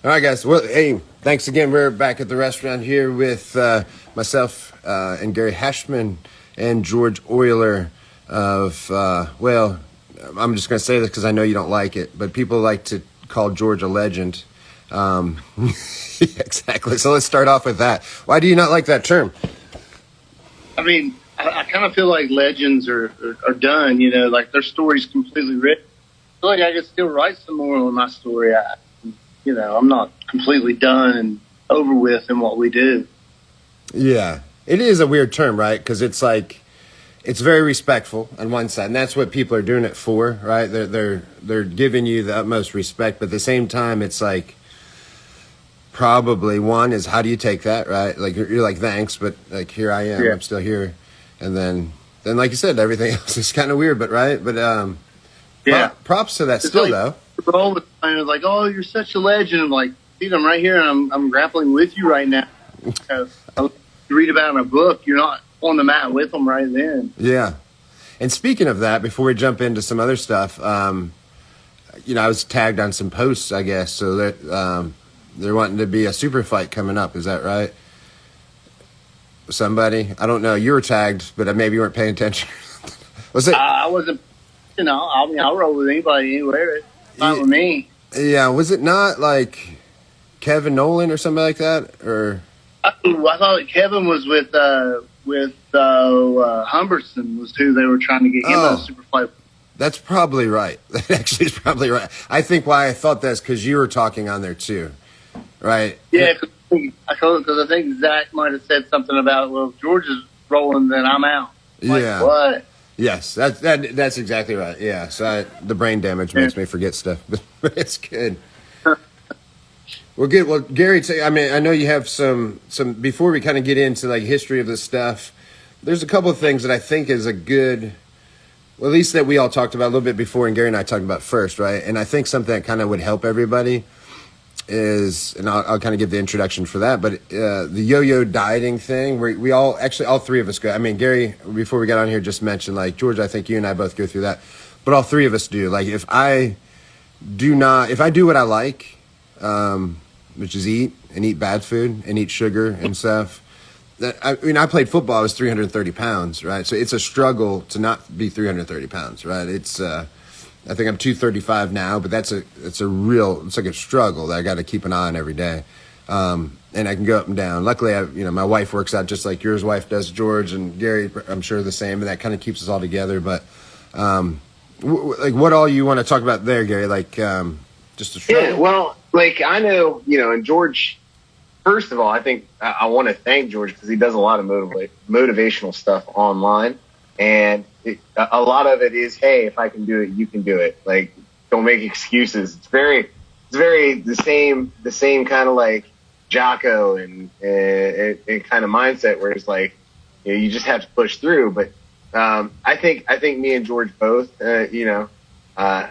All right, guys. Well, hey, thanks again. We're back at the restaurant here with myself and Gary Hashman and George Euler of, well, I'm just going to say this because I know you don't like it, but people like to call George a legend. Yeah, exactly. So let's start off with that. Why do you not like that term? I mean, I kind of feel like legends are done, you know, like their story's completely written. I feel like I could still write some more on my story. I'm not completely done and over with in what we do. Yeah, it is a weird term, right? Because it's like, it's very respectful on one side, and that's what people are doing it for, right? They're giving you the utmost respect, but at the same time, it's like, probably one is how do you take that, right? Like you're like, thanks, but like here I am, yeah. I'm still here, and then like you said, everything else is kind of weird, but right, but yeah, props to that it's still like, though. All the time, it's like, oh, you're such a legend. I'm like, dude, I'm right here, and I'm grappling with you right now. I read about it in a book. You're not on the mat with them right then. Yeah, and speaking of that, before we jump into some other stuff, I was tagged on some posts, I guess, so that. They're wanting to be a super fight coming up. Is that right? Somebody? I don't know. You were tagged, but maybe you weren't paying attention. Was it? I wasn't. I'll roll with anybody anywhere. It's fine with me. Yeah. Was it not like Kevin Nolan or something like that? Or I thought Kevin was with Humberson was who they were trying to get him on a super fight. That's probably right. That actually is probably right. I think why I thought that's because you were talking on there too. Right. Yeah, because I think Zach might have said something about, well, if George is rolling, then I'm out. Yeah. What? Yes, that's exactly right. Yeah. So the brain damage makes me forget stuff, but it's good. Well, good. Well, Gary, I know you have some. Before we kind of get into like history of this stuff, there's a couple of things that I think is a good. Well, at least that we all talked about a little bit before, and Gary and I talked about first, right? And I think something that kind of would help everybody is, and I'll kind of give the introduction for that, but the yo-yo dieting thing, where we all three of us go. I mean, Gary, before we got on here, just mentioned, like, George, I think you and I both go through that, but all three of us do. Like, if I do what I like, which is eat bad food and eat sugar and stuff, I played football, I was 330 pounds, right? So it's a struggle to not be 330 pounds, right? It's, I think I'm 235 now, but it's like a struggle that I got to keep an eye on every day. And I can go up and down. Luckily, my wife works out just like yours wife does, George, and Gary, I'm sure the same, and that kind of keeps us all together. But, like what all you want to talk about there, Gary? Like, just a struggle. Yeah, well, like I know, and George, first of all, I think I want to thank George because he does a lot of motivational stuff online. And a lot of it is, hey, if I can do it, you can do it. Like, don't make excuses. It's very the same kind of like Jocko and kind of mindset where it's like, you just have to push through. But I think me and George both, I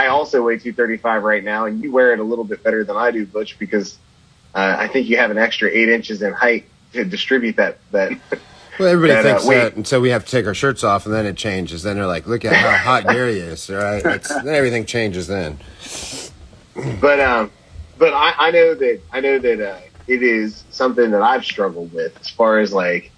also weigh 235 right now, and you wear it a little bit better than I do, Butch, because I think you have an extra 8 inches in height to distribute that. Well, everybody thinks that until we have to take our shirts off, and then it changes. Then they're like, "Look at how hot Gary is!" Right? Then everything changes. Then. But I know that it is something that I've struggled with as far as like,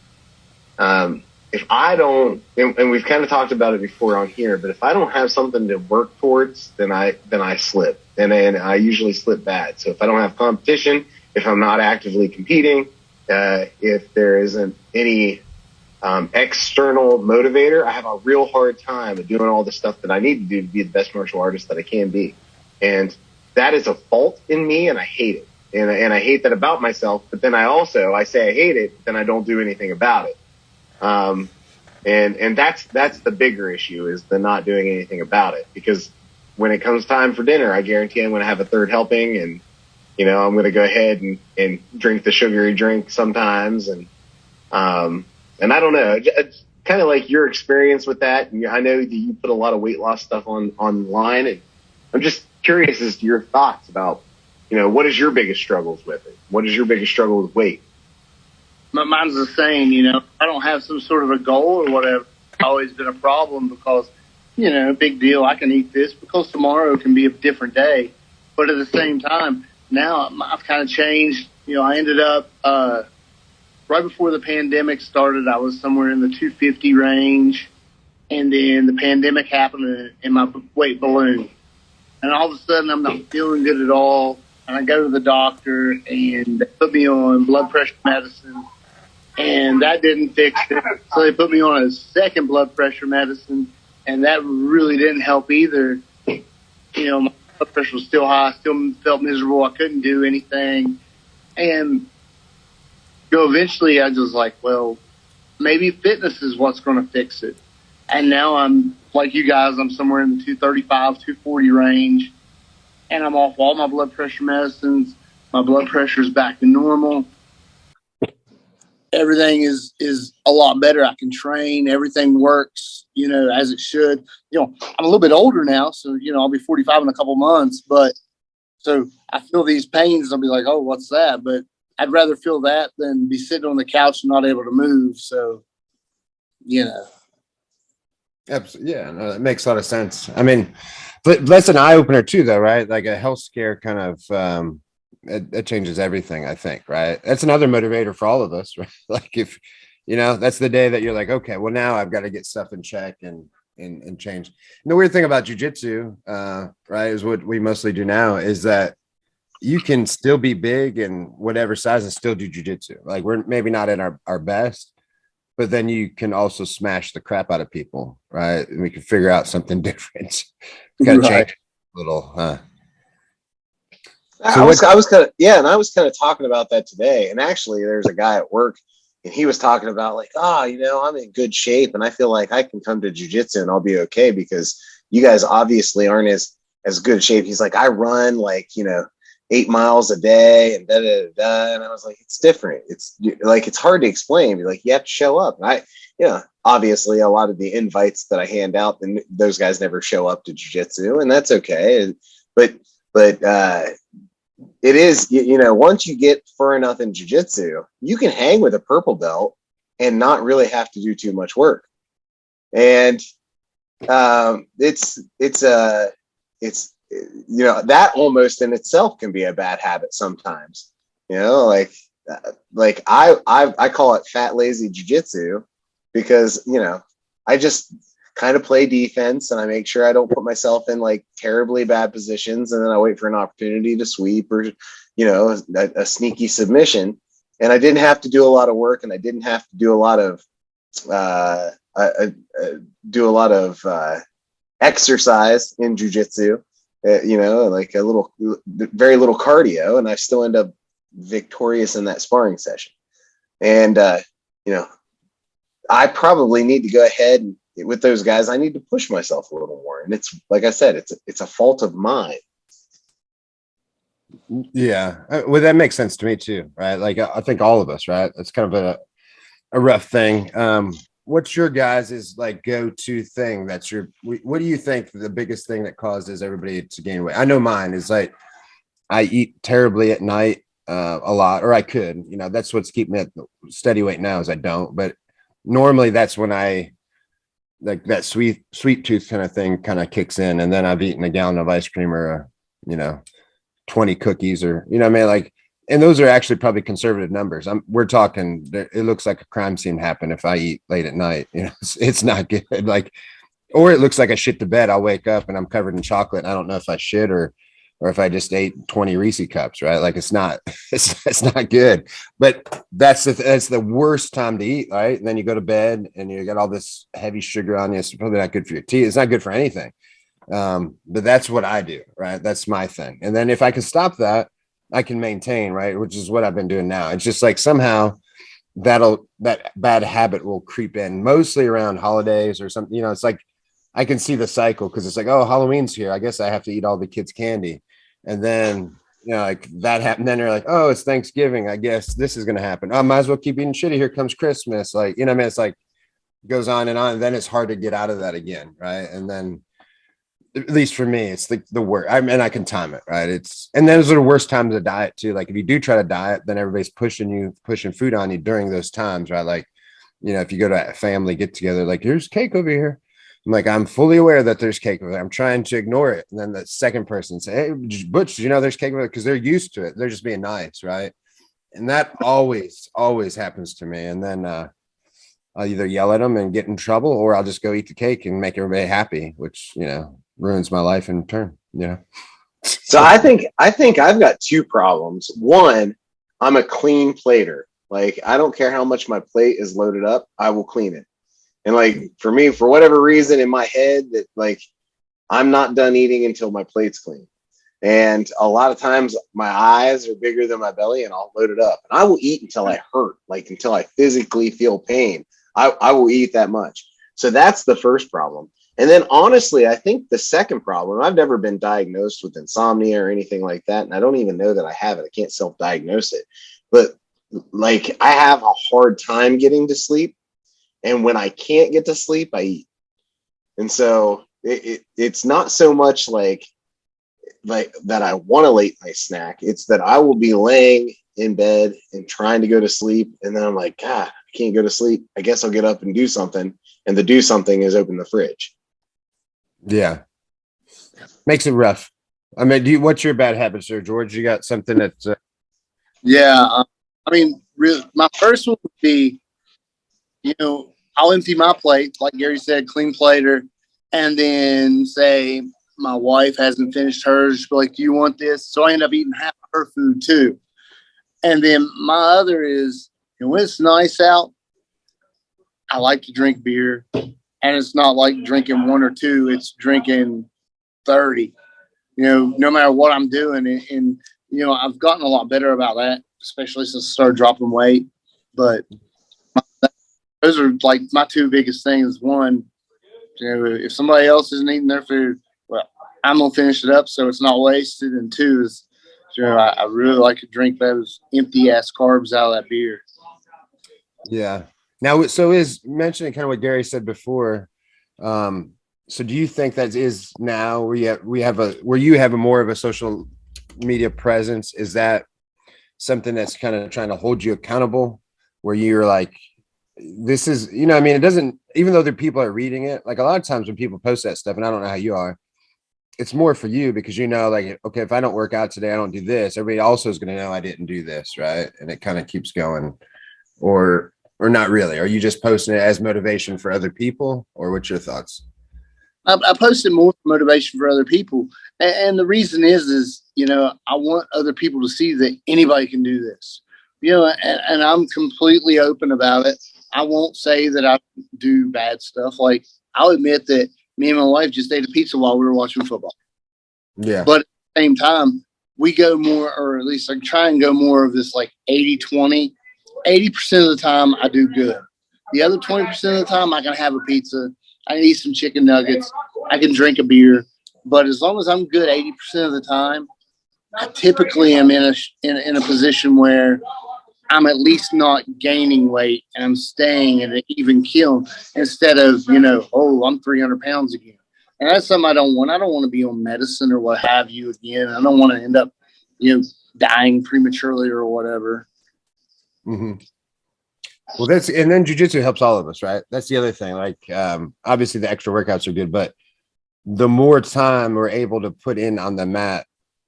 if I don't, and we've kind of talked about it before on here, but if I don't have something to work towards, then I slip, and I usually slip bad. So if I don't have competition, if I'm not actively competing, if there isn't any external motivator, I have a real hard time of doing all the stuff that I need to do to be the best martial artist that I can be. And that is a fault in me, and I hate it. And I hate that about myself, but then I say I hate it, but then I don't do anything about it. And that's the bigger issue, is the not doing anything about it. Because when it comes time for dinner, I guarantee I'm going to have a third helping, and I'm going to go ahead and drink the sugary drink sometimes. And I don't know, it's kind of like your experience with that. And I know that you put a lot of weight loss stuff online, and I'm just curious as to your thoughts about, what is your biggest struggles with it? What is your biggest struggle with weight? Mine's the same, I don't have some sort of a goal or whatever. It's always been a problem because, big deal. I can eat this because tomorrow can be a different day. But at the same time, now I've kind of changed. I ended up, right before the pandemic started, I was somewhere in the 250 range. And then the pandemic happened and my weight ballooned. And all of a sudden I'm not feeling good at all. And I go to the doctor and they put me on blood pressure medicine. And that didn't fix it. So they put me on a second blood pressure medicine. And that really didn't help either. My blood pressure was still high. I still felt miserable. I couldn't do anything. And eventually I was like, well, maybe fitness is what's going to fix it. And now I'm like you guys, I'm somewhere in the 235, 240 range. And I'm off all my blood pressure medicines. My blood pressure is back to normal. Everything is a lot better. I can train. Everything works, as it should. I'm a little bit older now, so, I'll be 45 in a couple months. But so I feel these pains. I'll be like, oh, what's that? But I'd rather feel that than be sitting on the couch and not able to move. So, Absolutely. Yeah, no, that makes a lot of sense. I mean, but that's an eye opener too, though, right? Like a health scare kind of, it changes everything, I think, right? That's another motivator for all of us, right? Like if, that's the day that you're like, okay, well now I've got to get stuff in check and change. And the weird thing about jujitsu, right, is what we mostly do now is that you can still be big and whatever size and still do jujitsu. Like we're maybe not at our best, but then you can also smash the crap out of people, right? And we can figure out something different. Got to change a little, huh? So I was kind of talking about that today. And actually, there's a guy at work, and he was talking about like, I'm in good shape, and I feel like I can come to jiu-jitsu and I'll be okay because you guys obviously aren't as good shape. He's like, I run like 8 miles a day and da da da. And I was like, it's different. It's like it's hard to explain. Like you have to show up. And obviously, a lot of the invites that I hand out, and those guys never show up to jiu-jitsu, and that's okay. But it is, once you get far enough in jiu-jitsu, you can hang with a purple belt and not really have to do too much work. And it's that almost in itself can be a bad habit sometimes. Like I call it fat lazy jiu-jitsu because I just kind of play defense and I make sure I don't put myself in like terribly bad positions, and then I wait for an opportunity to sweep or a sneaky submission. And I didn't have to do a lot of work, and I didn't have to do a lot of exercise in jiu-jitsu. Like very little cardio, and I still end up victorious in that sparring session. And I probably need to go ahead and with those guys, I need to push myself a little more. And it's like I said, it's a fault of mine. Yeah, well, that makes sense to me too, right? Like I think all of us, right? It's kind of a rough thing. What's your guys' like go-to thing? What do you think the biggest thing that causes everybody to gain weight? I know mine is like I eat terribly at night a lot, or I could, that's what's keeping me at steady weight now is I don't, but normally that's when I like that sweet tooth kind of thing kind of kicks in, and then I've eaten a gallon of ice cream or 20 cookies or like, and those are actually probably conservative numbers. We're talking, it looks like a crime scene happened if I eat late at night. It's not good. Like, or it looks like I shit the bed. I'll wake up and I'm covered in chocolate. And I don't know if I shit or if I just ate 20 Reese cups, right? Like it's not good, but that's the worst time to eat, right? And then you go to bed and you got all this heavy sugar on you. It's probably not good for your teeth. It's not good for anything. But that's what I do, right? That's my thing. And then if I can stop that, I can maintain, right? Which is what I've been doing now. It's just like somehow that bad habit will creep in mostly around holidays or something, it's like, I can see the cycle because it's like, oh, Halloween's here. I guess I have to eat all the kids' candy. And then, like that happened. Then they're like, oh, it's Thanksgiving. I guess this is going to happen. I might as well keep eating shitty. Here comes Christmas. Like, it's like it goes on. And then it's hard to get out of that again. Right. And then at least for me, it's the worst. And I can time it. Right. And those are the worst times to diet too. Like if you do try to diet, then everybody's pushing food on you during those times. Right. Like, if you go to a family get together, like here's cake over here. I'm like, I'm fully aware that there's cake over there. I'm trying to ignore it. And then the second person say, hey, Butch, you know there's cake over there? Because they're used to it. They're just being nice, right? And that always happens to me. And then I'll either yell at them and get in trouble, or I'll just go eat the cake and make everybody happy, which, you know, ruins my life in turn, you know? So I think I've got two problems. One, I'm a clean plater. Like, I don't care how much my plate is loaded up, I will clean it. And like, for me, for whatever reason in my head, that like, I'm not done eating until my plate's clean. And a lot of times my eyes are bigger than my belly, and I'll load it up. And I will eat until I hurt, like until I physically feel pain. I will eat that much. So that's the first problem. And then honestly, I think the second problem, I've never been diagnosed with insomnia or anything like that. And I don't even know that I have it. I can't self-diagnose it. But like, I have a hard time getting to sleep. And when I can't get to sleep, I eat. And so it's not so much like that I want a late night snack. It's that I will be laying in bed and trying to go to sleep. And then I'm like, God, I can't go to sleep. I guess I'll get up and do something. And the do something is open the fridge. Yeah. Makes it rough. I mean, what's your bad habits there, George? You got something that's Yeah. I mean, really, my first one would be, you know, I'll empty my plate, like Gary said, clean plater, and then say my wife hasn't finished hers. She'll be like, do you want this? So I end up eating half of her food too. And then my other is, you know, when it's nice out, I like to drink beer. And it's not like drinking one or two, it's drinking 30, you know, no matter what I'm doing. And you know, I've gotten a lot better about that, especially since I started dropping weight. But those are like my two biggest things. One, you know, if somebody else isn't eating their food, well, I'm going to finish it up so it's not wasted. And two is, you know, I really like to drink those empty ass carbs out of that beer. yeah. Now, so is mentioning kind of what Gary said before. So do you think that is now where you have a more of a social media presence? Is that something that's kind of trying to hold you accountable, where you're like, this is, you know, I mean, it doesn't, even though the people are reading it, like a lot of times when people post that stuff, and I don't know how you are, it's more for you because, you know, like, okay, if I don't work out today, I don't do this, everybody also is going to know I didn't do this. Right. And it kind of keeps going. Or not really? Are you just posting it as motivation for other people, or what's your thoughts? I post it more for motivation for other people. And the reason is, you know, I want other people to see that anybody can do this, you know, and I'm completely open about it. I won't say that I do bad stuff. Like, I'll admit that me and my wife just ate a pizza while we were watching football. Yeah. But at the same time, we go more, or at least I try and go more of this like 80-20. 80% of the time I do good. The other 20% of the time I can have a pizza. I can eat some chicken nuggets. I can drink a beer. But as long as I'm good 80% of the time, I typically am in a position where I'm at least not gaining weight and I'm staying at an even keel instead of, you know, oh, I'm 300 pounds again. And that's something I don't want. I don't want to be on medicine or what have you again. I don't want to end up, you know, dying prematurely or whatever. Mm-hmm. Well, and then jujitsu helps all of us, right? That's the other thing. Like, obviously the extra workouts are good, but the more time we're able to put in on the mat,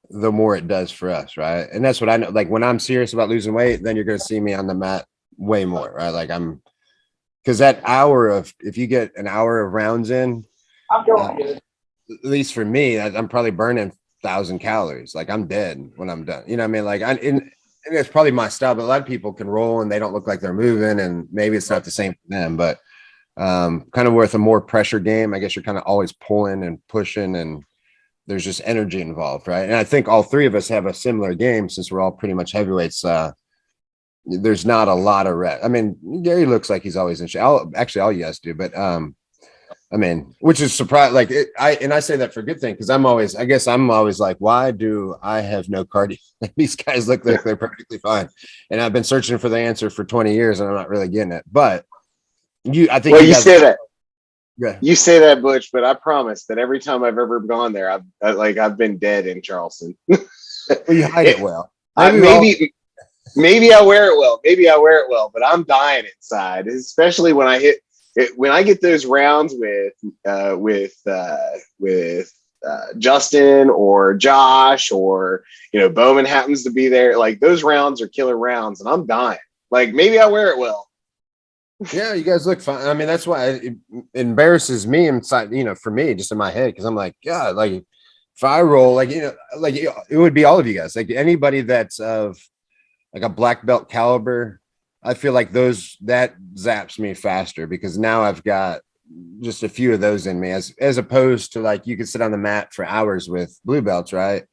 the more it does for us, right? And that's what I know. Like, when I'm serious about losing weight, then you're going to see me on the mat way more, right? Like, because that if you get an hour of rounds in, at least for me, I'm probably burning 1,000 calories. Like, I'm dead when I'm done. You know what I mean? Like, and it's probably my style, but a lot of people can roll and they don't look like they're moving, and maybe it's not the same for them, but kind of with a more pressure game, I guess you're kind of always pulling and pushing, and there's just energy involved, right? And I think all three of us have a similar game since we're all pretty much heavyweights. There's not a lot of rest. I mean, Gary looks like he's always in shape. Actually, all you guys do, but I mean, which is surprising. Like, I say that for a good thing, because I'm always like, why do I have no cardio? These guys look like they're perfectly fine, and I've been searching for the answer for 20 years, and I'm not really getting it. But you say that. Yeah. You say that, Butch, but I promise that every time I've ever gone there, I've been dead in Charleston. Well, you hide it well. Maybe I wear it well. But I'm dying inside, especially when I hit when I get those rounds with Justin or Josh, or Bowman happens to be there, like those rounds are killer rounds, and I'm dying. Like maybe I wear it well. Yeah, you guys look fine. I mean, that's why it embarrasses me inside, for me, just in my head, because I'm like, God, like if I roll, like, like it would be all of you guys, like anybody that's of like a black belt caliber. I feel like that zaps me faster because now I've got just a few of those in me, as opposed to like you could sit on the mat for hours with blue belts, right?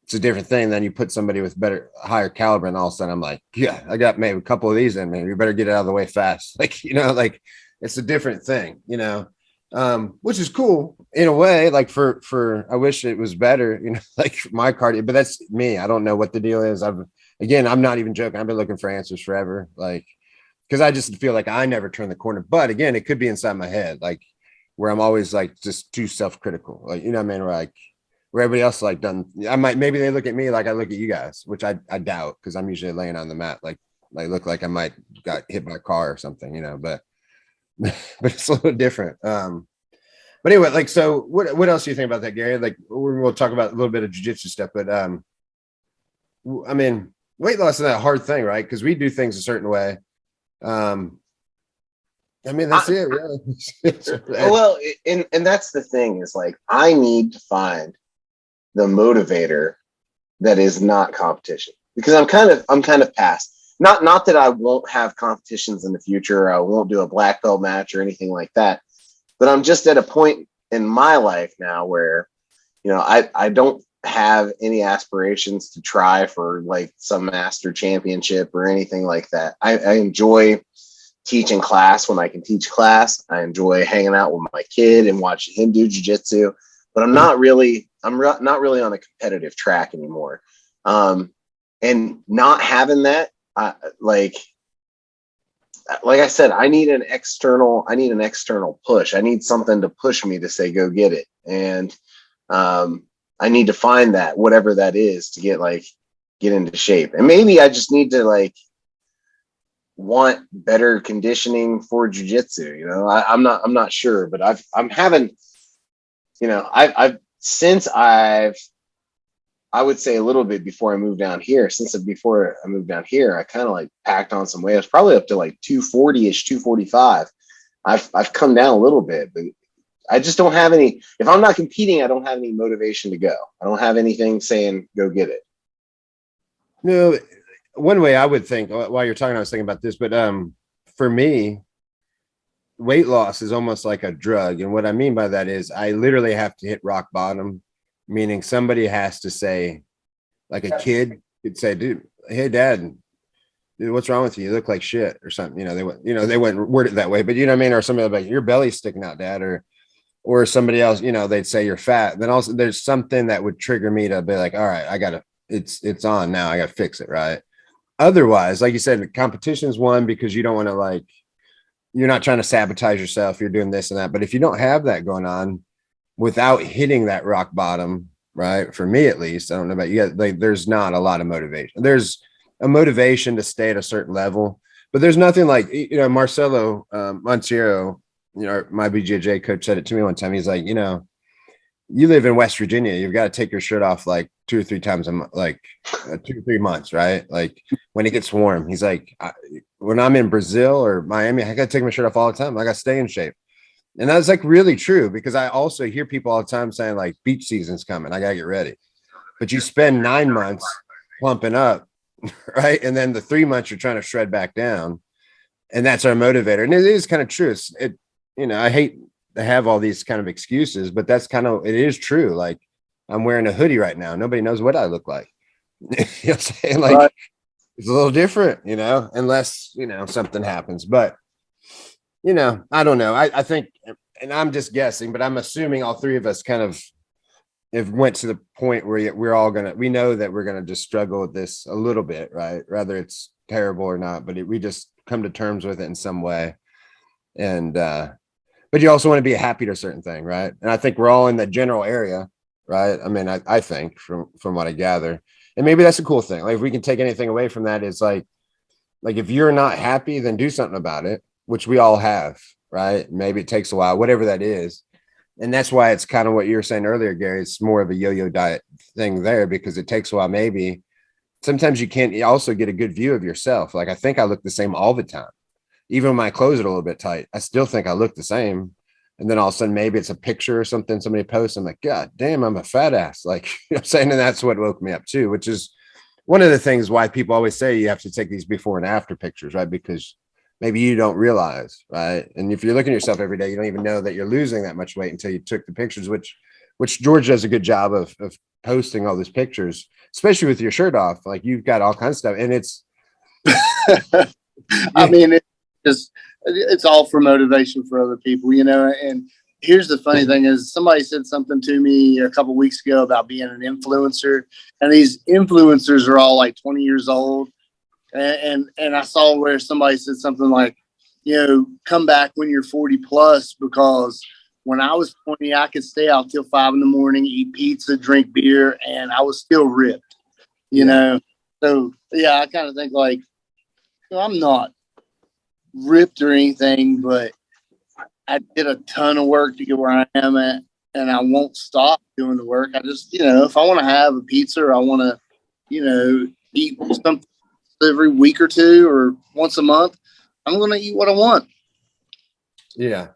It's a different thing. Then you put somebody with higher caliber, and all of a sudden I'm like, yeah, I got maybe a couple of these in me. You better get it out of the way fast. Like, like it's a different thing, which is cool in a way. Like for I wish it was better, like my cardio, but that's me. I don't know what the deal is. I'm not even joking. I've been looking for answers forever. Like, because I just feel like I never turn the corner. But again, it could be inside my head, like where I'm always like just too self-critical. Like, what I mean? Where everybody else like done. Maybe they look at me like I look at you guys, which I doubt, because I'm usually laying on the mat, like look like I might got hit by a car or something, but but it's a little different. But anyway, like, so what else do you think about that, Gary? Like, we'll talk about a little bit of jiu-jitsu stuff, but I mean, weight loss is a hard thing, right? Because we do things a certain way. I mean, that's it, really. Well, and that's the thing, is like I need to find the motivator that is not competition, because I'm kind of past. Not that I won't have competitions in the future, or I won't do a black belt match or anything like that, but I'm just at a point in my life now where I don't have any aspirations to try for like some master championship or anything like that. I enjoy teaching class when I can teach class. I enjoy hanging out with my kid and watching him do jiu-jitsu, but I'm not really on a competitive track anymore. And not having that, like I said, I need an external push. I need something to push me to say, go get it. And, I need to find that, whatever that is, to get into shape. And maybe I just need to want better conditioning for jiu-jitsu. I'm not sure, but I've I would say a little bit before I moved down here, I kind of like packed on some weight. I was probably up to like 240-ish, 245. I've come down a little bit, but I just don't have any. If I'm not competing, I don't have any motivation to go. I don't have anything saying go get it. No, one way I would think, while you're talking, I was thinking about this, but for me, weight loss is almost like a drug. And what I mean by that is I literally have to hit rock bottom, meaning somebody has to say, like a kid could say, dude, hey, dad, dude, what's wrong with you? You look like shit or something. They wouldn't word it that way, but you know what I mean? Or somebody like, your belly's sticking out, dad, or somebody else, they'd say you're fat. Then also there's something that would trigger me to be like, all right, it's on now. I got to fix it. Right. Otherwise, like you said, the competition is one, because you don't want to you're not trying to sabotage yourself. You're doing this and that. But if you don't have that going on without hitting that rock bottom, right? For me, at least, I don't know about you guys, there's not a lot of motivation. There's a motivation to stay at a certain level, but there's nothing like, Marcelo Montero, my BJJ coach said it to me one time. He's like, you live in West Virginia. You've got to take your shirt off like 2 or 3 times a month, 2 or 3 months, right? Like when it gets warm, he's like, when I'm in Brazil or Miami, I got to take my shirt off all the time. I got to stay in shape. And that's really true, because I also hear people all the time saying like beach season's coming. I got to get ready. But you spend 9 months plumping up, right? And then the 3 months you're trying to shred back down. And that's our motivator. And it is kind of true. I hate to have all these kind of excuses, but that's it is true. Like I'm wearing a hoodie right now. Nobody knows what I look like. You know what I'm saying? Like it's a little different, unless, something happens. But, I don't know. I think, and I'm just guessing, but I'm assuming all 3 of us kind of have went to the point where we know that we're going to just struggle with this a little bit, right? Whether it's terrible or not, but we just come to terms with it in some way. And, but you also want to be happy to a certain thing, right? And I think we're all in that general area, right? I mean, I think from what I gather, and maybe that's a cool thing. Like if we can take anything away from that, it's like if you're not happy, then do something about it, which we all have, right? Maybe it takes a while, whatever that is. And that's why it's kind of what you were saying earlier, Gary. It's more of a yo-yo diet thing there because it takes a while. Maybe sometimes you can't also get a good view of yourself. Like I think I look the same all the time. Even when my clothes are a little bit tight, I still think I look the same. And then all of a sudden, maybe it's a picture or something somebody posts. I'm like, God damn, I'm a fat ass. Like, you know what I'm saying? And that's what woke me up too, which is one of the things why people always say you have to take these before and after pictures, right? Because maybe you don't realize, right? And if you're looking at yourself every day, you don't even know that you're losing that much weight until you took the pictures, which George does a good job of posting all those pictures, especially with your shirt off. Like you've got all kinds of stuff. And it's, I mean, it's all for motivation for other people, you know. And here's the funny thing is somebody said something to me a couple weeks ago about being an influencer, and these influencers are all like 20 years old. And I saw where somebody said something like, you know, come back when you're 40 plus, because when I was 20, I could stay out till 5 a.m, eat pizza, drink beer, and I was still ripped, you know? So yeah, I kind of think like, you know, I'm not ripped or anything, but I did a ton of work to get where I am at, and I won't stop doing the work. I just, you know, if I want to have a pizza or I want to, you know, eat something every week or two or once a month, I'm going to eat what I want. yeah.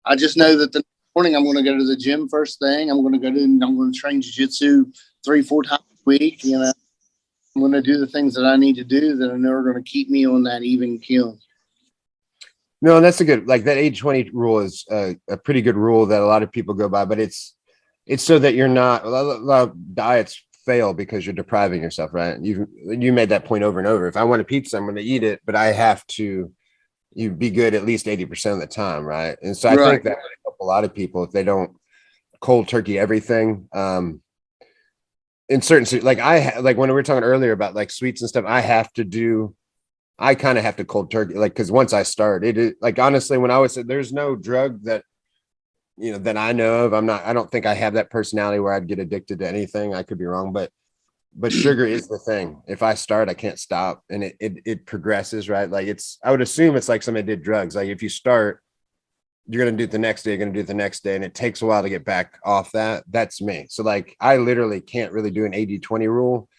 I just know that the morning I'm going to go to the gym first thing. I'm going to train jiu-jitsu 3-4 times a week. You know, I'm going to do the things that I need to do that I know are going to keep me on that even keel. No, that's a good, like that 80-20 rule is a pretty good rule that a lot of people go by, but it's so that you're not, a lot of diets fail because you're depriving yourself, right? You made that point over and over. If I want a pizza, I'm going to eat it, but I have to be good at least 80% of the time, right? And so I think that would help a lot of people if they don't cold turkey everything. In certain, like like when we were talking earlier about like sweets and stuff, I kind of have to cold turkey, like, because once I start it, like, honestly, when I was said there's no drug that, you know, that I know of. I don't think I have that personality where I'd get addicted to anything. I could be wrong, but sugar is the thing. If I start, I can't stop, and it progresses, right? Like I would assume it's like somebody did drugs. Like if you start, you're going to do it the next day, you're going to do it the next day, and it takes a while to get back off that. That's me. So like, I literally can't really do an 80-20 rule,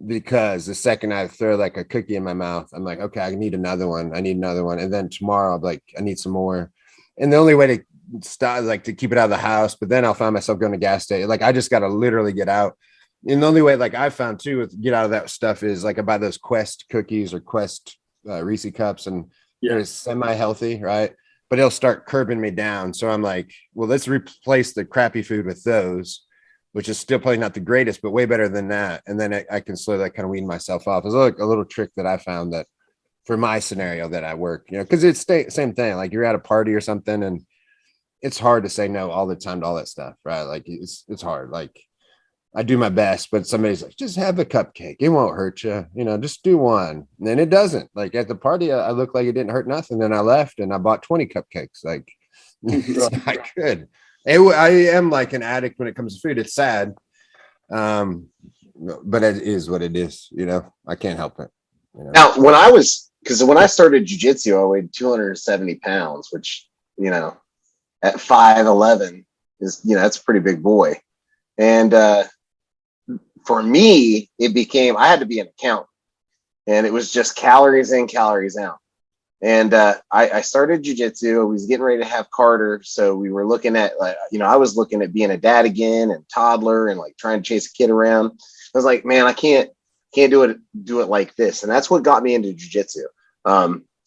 because the second I throw like a cookie in my mouth, I'm like, okay, I need another one. And then tomorrow I'll be like, I need some more. And the only way to stop, like, to keep it out of the house, but then I'll find myself going to gas station. Like, I just got to literally get out. And the only way, like I found too, with get out of that stuff is like I buy those Quest cookies or Quest Reese cups, and they're semi-healthy, right? But it'll start curbing me down. So I'm like, well, let's replace the crappy food with those, which is still probably not the greatest, but way better than that. And then I can slowly like kind of wean myself off. It's like a little trick that I found that for my scenario that I work, you know, because it's same thing. Like you're at a party or something, and it's hard to say no all the time to all that stuff, right? Like it's hard. Like I do my best, but somebody's like, just have a cupcake. It won't hurt you. You know, just do one. And then it doesn't. Like at the party, I looked like it didn't hurt nothing. Then I left and I bought 20 cupcakes. Like it's not good. I am like an addict when it comes to food. It's sad. But it is what it is. You know, I can't help it. You know? Now, when I started jiu-jitsu, I weighed 270 pounds, which, you know, at 5'11" is, you know, that's a pretty big boy. And for me, I had to be an accountant, and it was just calories in, calories out. And I started jiu-jitsu. I was getting ready to have Carter. So we were looking at, like, you know, I was looking at being a dad again and toddler and like trying to chase a kid around. I was like, man, I can't do it like this. And that's what got me into jiu-jitsu.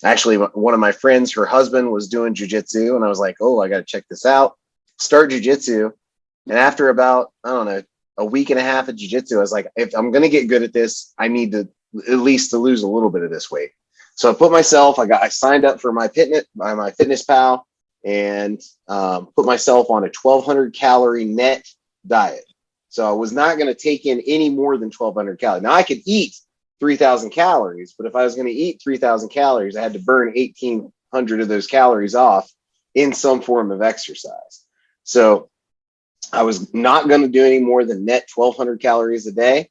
Actually, one of my friends, her husband was doing jiu-jitsu, and I was like, oh, I got to check this out. Start jiu-jitsu. And after about, I don't know, a week and a half of jiu-jitsu, I was like, if I'm going to get good at this, I need to at least to lose a little bit of this weight. So I signed up for my Fitness Pal, and put myself on a 1,200 calorie net diet. So I was not going to take in any more than 1,200 calories. Now I could eat 3,000 calories, but if I was going to eat 3,000 calories, I had to burn 1,800 of those calories off in some form of exercise. So I was not going to do any more than net 1,200 calories a day.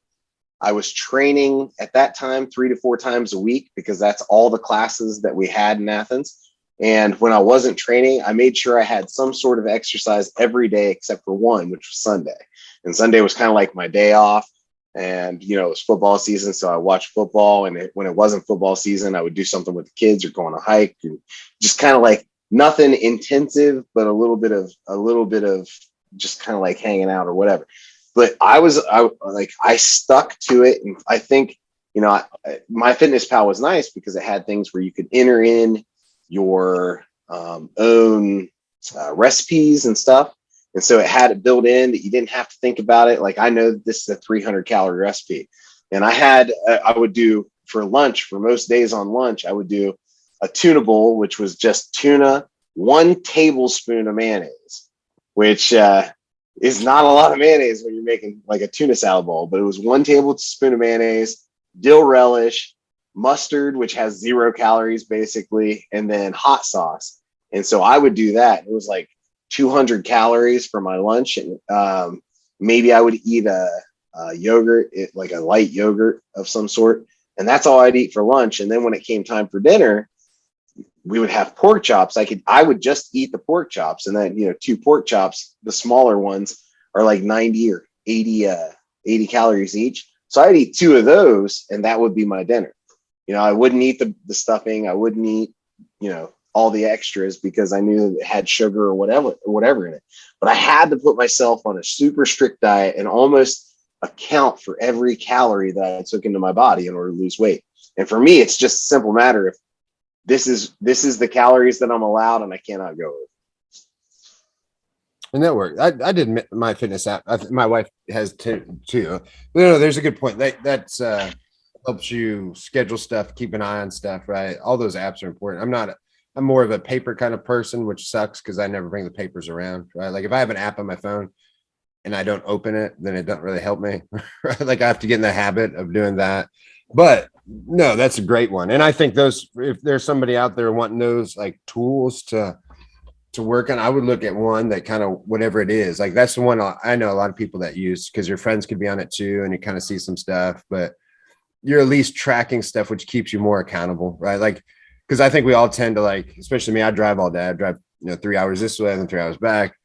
I was training at that time 3 to 4 times a week, because that's all the classes that we had in Athens. And when I wasn't training, I made sure I had some sort of exercise every day except for one, which was Sunday. And Sunday was kind of like my day off. And, you know, it was football season. So I watched football. And when it wasn't football season, I would do something with the kids or go on a hike, and just kind of like nothing intensive, but a little bit of just kind of like hanging out or whatever. But I stuck to it. And I think, you know, my Fitness Pal was nice because it had things where you could enter in your own recipes and stuff. And so it had it built in that you didn't have to think about it. Like, I know this is a 300 calorie recipe. And I would do for lunch, for most days on lunch, I would do a tuna bowl, which was just tuna, 1 tablespoon of mayonnaise, which is not a lot of mayonnaise when you're making like a tuna salad bowl, but it was 1 tablespoon of mayonnaise, dill relish, mustard, which has 0 calories basically, and then hot sauce. And so I would do that. It was like 200 calories for my lunch. And maybe I would eat a yogurt, like a light yogurt of some sort. And that's all I'd eat for lunch. And then when it came time for dinner, we would have pork chops. I would just eat the pork chops. And then, you know, 2 pork chops, the smaller ones, are like 90 or 80 calories each. So I'd eat 2 of those, and that would be my dinner. You know, I wouldn't eat the stuffing. I wouldn't eat, you know, all the extras because I knew it had sugar or whatever in it. But I had to put myself on a super strict diet and almost account for every calorie that I took into my body in order to lose weight. And for me, it's just a simple matter of this is the calories that I'm allowed and I cannot go over. And that worked. I did my fitness app. My wife has too. No, there's a good point. That's helps you schedule stuff, keep an eye on stuff, right? All those apps are important. I'm more of a paper kind of person, which sucks because I never bring the papers around, right? Like if I have an app on my phone and I don't open it, then it doesn't really help me. Right? Like I have to get in the habit of doing that. But no, that's a great one. And I think if there's somebody out there wanting those like tools to work on, I would look at one that kind of whatever it is. Like that's the one I know a lot of people that use because your friends could be on it too, and you kind of see some stuff, but you're at least tracking stuff, which keeps you more accountable, right? Like, because I think we all tend to like, especially me, I drive all day. I drive, 3 hours this way and 3 hours back.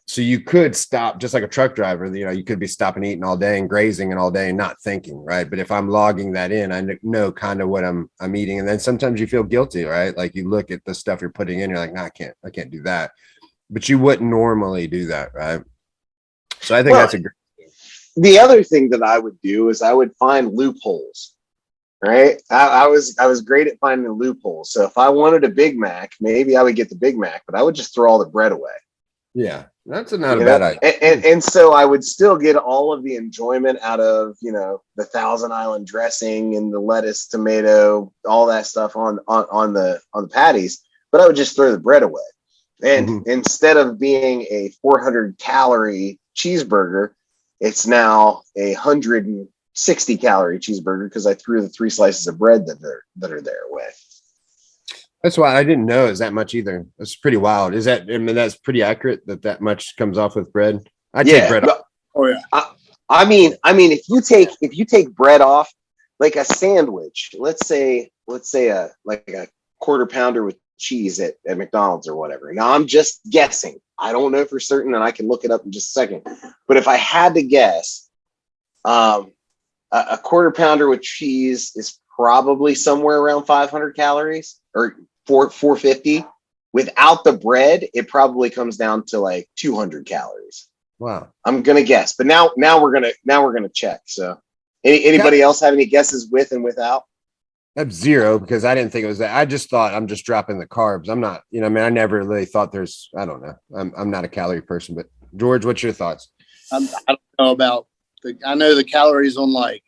So you could stop just like a truck driver, you could be stopping eating all day and grazing and all day and not thinking, right? But if I'm logging that in, I know kind of what I'm eating. And then sometimes you feel guilty, right? Like you look at the stuff you're putting in, you're like, no, I can't do that. But you wouldn't normally do that, right? So I think that's a great thing. The other thing that I would do is I would find loopholes. Right. I was great at finding the loopholes. So if I wanted a Big Mac, maybe I would get the Big Mac, but I would just throw all the bread away. Yeah, that's not a bad idea. And so I would still get all of the enjoyment out of, the Thousand Island dressing and the lettuce, tomato, all that stuff on the patties, but I would just throw the bread away. And instead of being a 400 calorie cheeseburger, it's now 160 calorie cheeseburger because I threw the 3 slices of bread that are there away. That's why I didn't know it was that much either. That's pretty wild. That's pretty accurate that much comes off with bread. I take bread off. Oh yeah. I mean, if you take bread off, like a sandwich, let's say a quarter pounder with cheese at McDonald's or whatever. Now I'm just guessing. I don't know for certain, and I can look it up in just a second. But if I had to guess, a quarter pounder with cheese is probably somewhere around 500 calories or 450. Without the bread, it probably comes down to like 200 calories. Wow. I'm gonna guess, but now we're gonna check. So, anybody else have any guesses with and without? I have 0 because I didn't think it was that. I just thought I'm just dropping the carbs. I'm not, I never really thought I don't know. I'm not a calorie person, but George, what's your thoughts? I don't know about I know the calories on I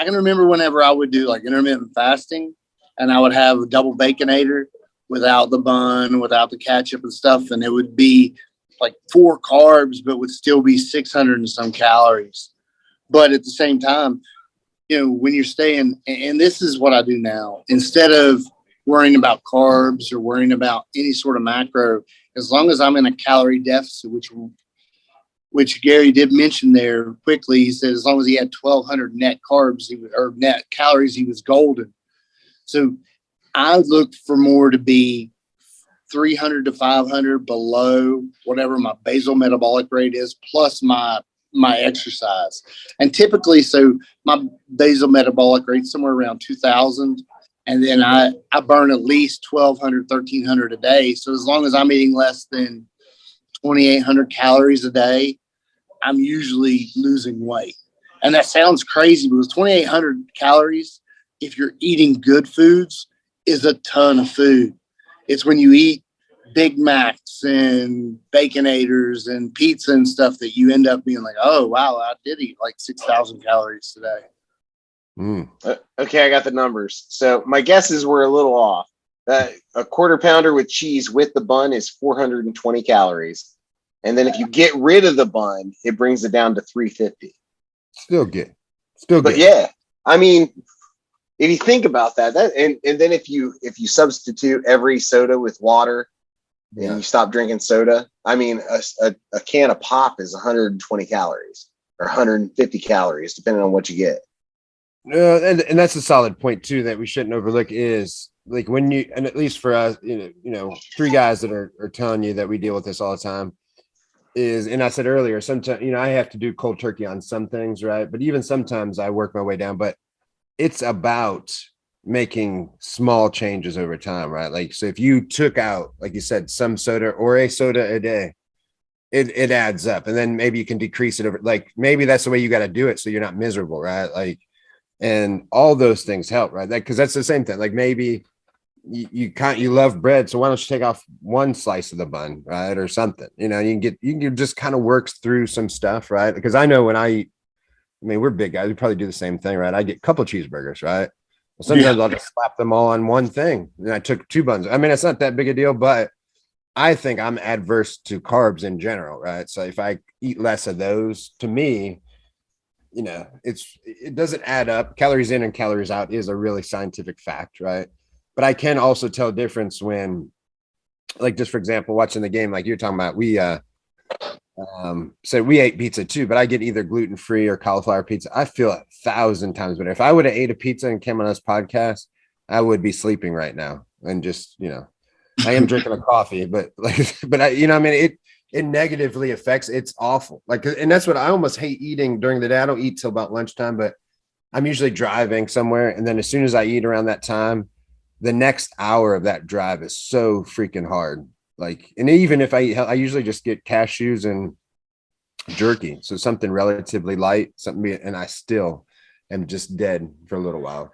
can remember whenever I would do like intermittent fasting and I would have a double baconator without the bun, without the ketchup and stuff. And it would be like 4 carbs, but would still be 600 and some calories. But at the same time, when you're staying, and this is what I do now, instead of worrying about carbs or worrying about any sort of macro, as long as I'm in a calorie deficit, which Gary did mention there quickly, he said, as long as he had 1,200 net carbs, or net calories, he was golden. So I looked for more to be 300 to 500 below whatever my basal metabolic rate is, plus my exercise. And typically, so my basal metabolic rate somewhere around 2,000. And then I burn at least 1,200, 1,300 a day. So as long as I'm eating less than 2,800 calories a day, I'm usually losing weight. And that sounds crazy because 2,800 calories, if you're eating good foods, is a ton of food. It's when you eat Big Macs and Baconators and pizza and stuff that you end up being like, oh, wow, I did eat like 6,000 calories today. Okay, I got the numbers. So my guesses were a little off. A quarter pounder with cheese with the bun is 420 calories. And then if you get rid of the bun, it brings it down to 350. Still good. Still good. But yeah, I mean, if you think about that, and then if you substitute every soda with water and you stop drinking soda, I mean, a can of pop is 120 calories or 150 calories, depending on what you get. And that's a solid point too that we shouldn't overlook is like when you, and at least for us, three guys that are telling you that we deal with this all the time is, and I said earlier, sometimes, I have to do cold turkey on some things, right? But even sometimes I work my way down, but it's about making small changes over time, right? Like, so if you took out, like you said, some soda or a soda a day, it adds up. And then maybe you can decrease it over, like maybe that's the way you got to do it. So you're not miserable, right? Like, and all those things help, right? Like, cause that's the same thing. Like maybe you love bread. So why don't you take off one slice of the bun, right? Or something, you can just kind of work through some stuff, right? Because I know when I eat, I mean, we're big guys. We probably do the same thing, right? I get a couple of cheeseburgers, right? Well, sometimes I'll just slap them all on one thing. And I took 2 buns. I mean, it's not that big a deal, but I think I'm adverse to carbs in general, right? So if I eat less of those, to me, it doesn't add up. Calories in and calories out is a really scientific fact, right? But I can also tell difference when, like, just for example, watching the game, like you're talking about, we so we ate pizza too, but I get either gluten-free or cauliflower pizza. I feel 1,000 times better. If I would have ate a pizza and came on this podcast, I would be sleeping right now. And just, I am drinking a coffee, but it negatively affects, it's awful. Like, and that's what I almost hate eating during the day. I don't eat till about lunchtime, but I'm usually driving somewhere. And then as soon as I eat around that time, the next hour of that drive is so freaking hard. Like, and even if I usually just get cashews and jerky. So something relatively light, and I still am just dead for a little while,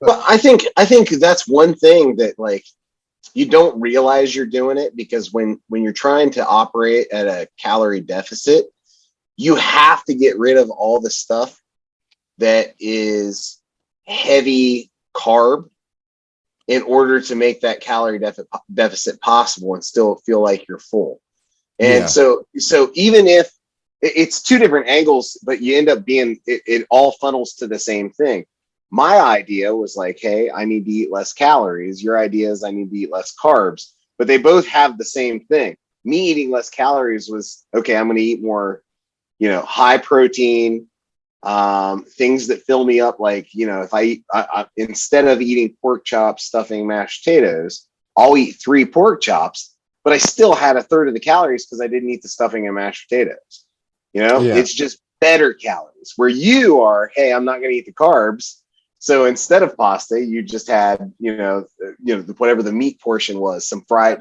Well, I think that's one thing that, like, you don't realize you're doing it, because when you're trying to operate at a calorie deficit, you have to get rid of all the stuff that is heavy carb in order to make that calorie deficit possible and still feel like you're full. And so even if it's 2 different angles, but you end up being, it all funnels to the same thing. My idea was like, hey, I need to eat less calories. Your idea is I need to eat less carbs, but they both have the same thing. Me eating less calories was, okay, I'm going to eat more, high protein, things that fill me up. Like, if I eat, instead of eating pork chops, stuffing, mashed potatoes, I'll eat 3 pork chops, but I still had a third of the calories because I didn't eat the stuffing and mashed potatoes. It's just better calories. Where you are, hey, I'm not going to eat the carbs. So instead of pasta, you just had, whatever the meat portion was, some fried,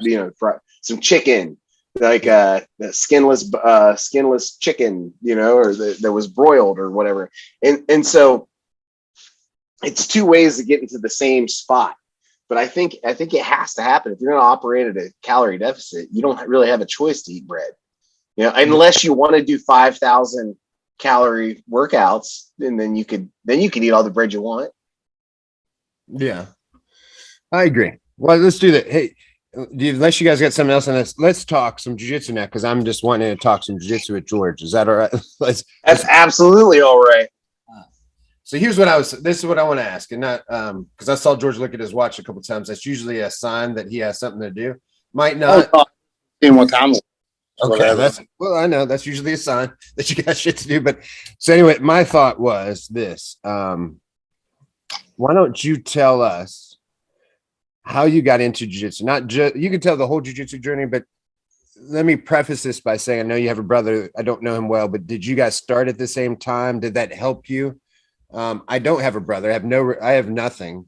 some chicken, like the skinless chicken, or that was broiled or whatever. And so it's 2 ways to get into the same spot. But I think it has to happen. If you're going to operate at a calorie deficit, you don't really have a choice to eat bread, unless you want to do 5,000 calorie workouts, and then you could eat all the bread you want. Yeah, I agree. Well, let's do that. Hey, unless you guys got something else on this, let's talk some jiu-jitsu now, because I'm just wanting to talk some jiu-jitsu with George. Is that all right? That's absolutely all right. So here's what this is what I want to ask, and not because I saw George look at his watch a couple of times. That's usually a sign that he has something to do. Might not. In what time? Okay, I know that's usually a sign that you got shit to do. But so anyway, my thought was this: why don't you tell us how you got into jiu-jitsu. Not just, you could tell the whole jiu-jitsu journey, but let me preface this by saying, I know you have a brother. I don't know him well, but did you guys start at the same time? Did that help you? I don't have a brother. I have nothing.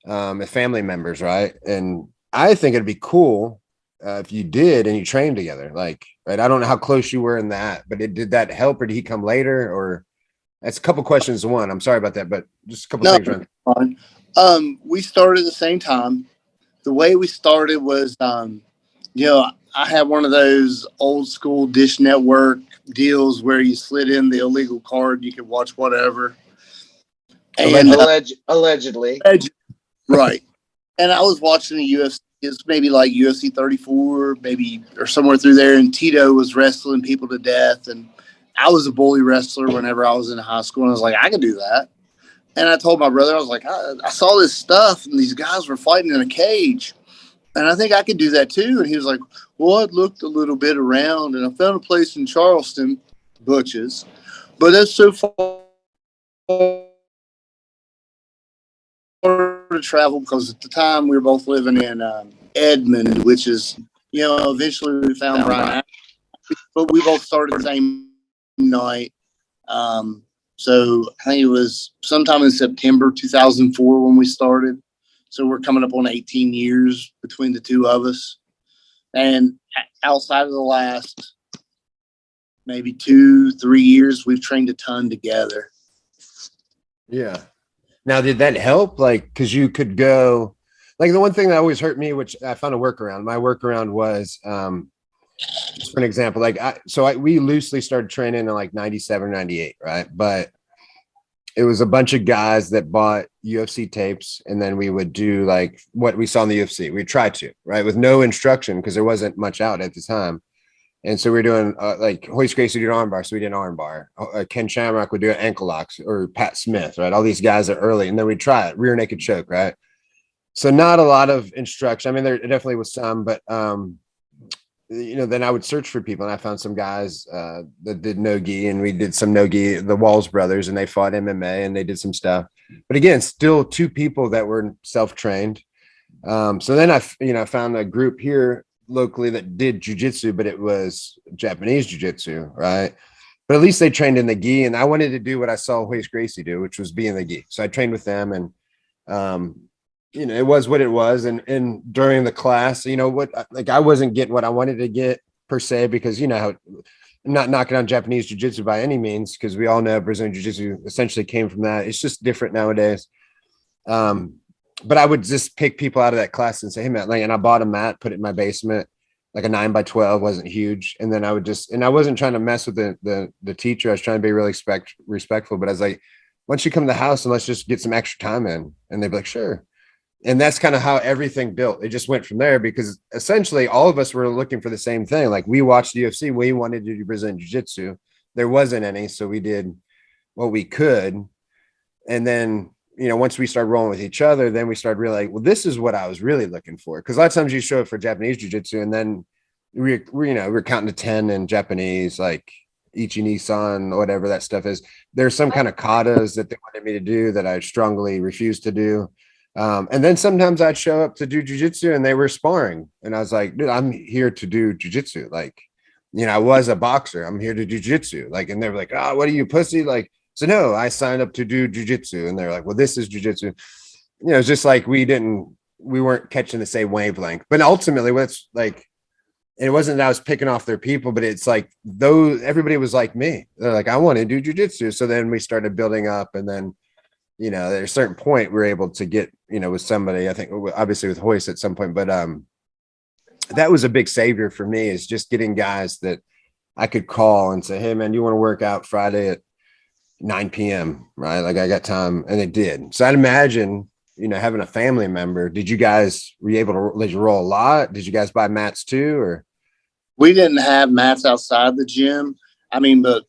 Family members, right? And I think it'd be cool if you did and you trained together. Like, right? I don't know how close you were in that, but did that help, or did he come later? Or that's a couple questions to one. I'm sorry about that, but just a couple No, things. Around. fine. We started at the same time. The way we started was, I had one of those old school Dish Network deals where you slid in the illegal card, you could watch whatever. And Allegedly. right. And I was watching the UFC. It's maybe like UFC 34, maybe, or somewhere through there. And Tito was wrestling people to death. And I was a bully wrestler whenever I was in high school. And I was like, I could do that. And I told my brother, I was like, I saw this stuff and these guys were fighting in a cage. And I think I could do that too. And he was like, well, I looked a little bit around and I found a place in Charleston, Butch's, but that's so far to travel because at the time we were both living in Edmond, which is, eventually we found Brian, but we both started the same night. So I think it was sometime in September 2004 when we started. So we're coming up on 18 years between the two of us. And outside of the last maybe 2-3 years, we've trained a ton together. Yeah. Now, did that help? Like, because you could go, like, the one thing that always hurt me, which I found a workaround. My workaround was, just for an example, like, we loosely started training in like 97, 98, right? But it was a bunch of guys that bought UFC tapes, and then we would do like what we saw in the UFC. We tried to, right, with no instruction because there wasn't much out at the time. And so we were doing like Hoist Gracie did armbar, so we did an armbar. Ken Shamrock would do ankle locks, or Pat Smith, right? All these guys are early, and then we'd try it, rear naked choke, right? So not a lot of instruction. I mean, there definitely was some, but then I would search for people, and I found some guys that did no-gi, and we did some no-gi, the Walls brothers, and they fought MMA and they did some stuff. But again, still two people that were self-trained. So then I found a group here locally that did jujitsu, but it was Japanese jujitsu, right? But at least they trained in the gi, and I wanted to do what I saw Hoist Gracie do, which was be in the gi. So I trained with them, and it was what it was. And during the class, I wasn't getting what I wanted to get per se, because how, I'm not knocking on Japanese jiu-jitsu by any means, because we all know Brazilian jiu-jitsu essentially came from that. It's just different nowadays. But I would just pick people out of that class and say, hey, man, and I bought a mat, put it in my basement, like a 9x12, wasn't huge. And then I would and I wasn't trying to mess with the teacher. I was trying to be really respectful, but I was like, once you come to the house, and let's just get some extra time in. And they'd be like, sure. And that's kind of how everything built. It just went from there, because essentially all of us were looking for the same thing. Like, we watched the UFC, we wanted to do Brazilian jiu-jitsu. There wasn't any, so we did what we could. And then, once we started rolling with each other, then we started realizing, well, this is what I was really looking for. Because a lot of times you show up for Japanese jiu-jitsu, and then we're counting to 10 in Japanese, like Ichi-ni-san, whatever that stuff is. There's some kind of katas that they wanted me to do that I strongly refused to do. And then sometimes I'd show up to do jujitsu, and they were sparring, and I was like, dude, I'm here to do jujitsu. Like, I was a boxer. I'm here to do jujitsu. Like, and they were like, oh, what are you, pussy? Like, so no, I signed up to do jujitsu. And they're like, well, this is jujitsu. It's just like we weren't catching the same wavelength. But ultimately, what's like, it wasn't that I was picking off their people, but it's like everybody was like me. They're like, I want to do jujitsu. So then we started building up, and then at a certain point, we're able to get, with somebody, I think, obviously with Hoist at some point, but that was a big savior for me, is just getting guys that I could call and say, hey, man, you want to work out Friday at 9 p.m., right? Like, I got time. And they did. So I'd imagine, having a family member, were you able to, did you roll a lot? Did you guys buy mats too, or? We didn't have mats outside the gym. I mean, but,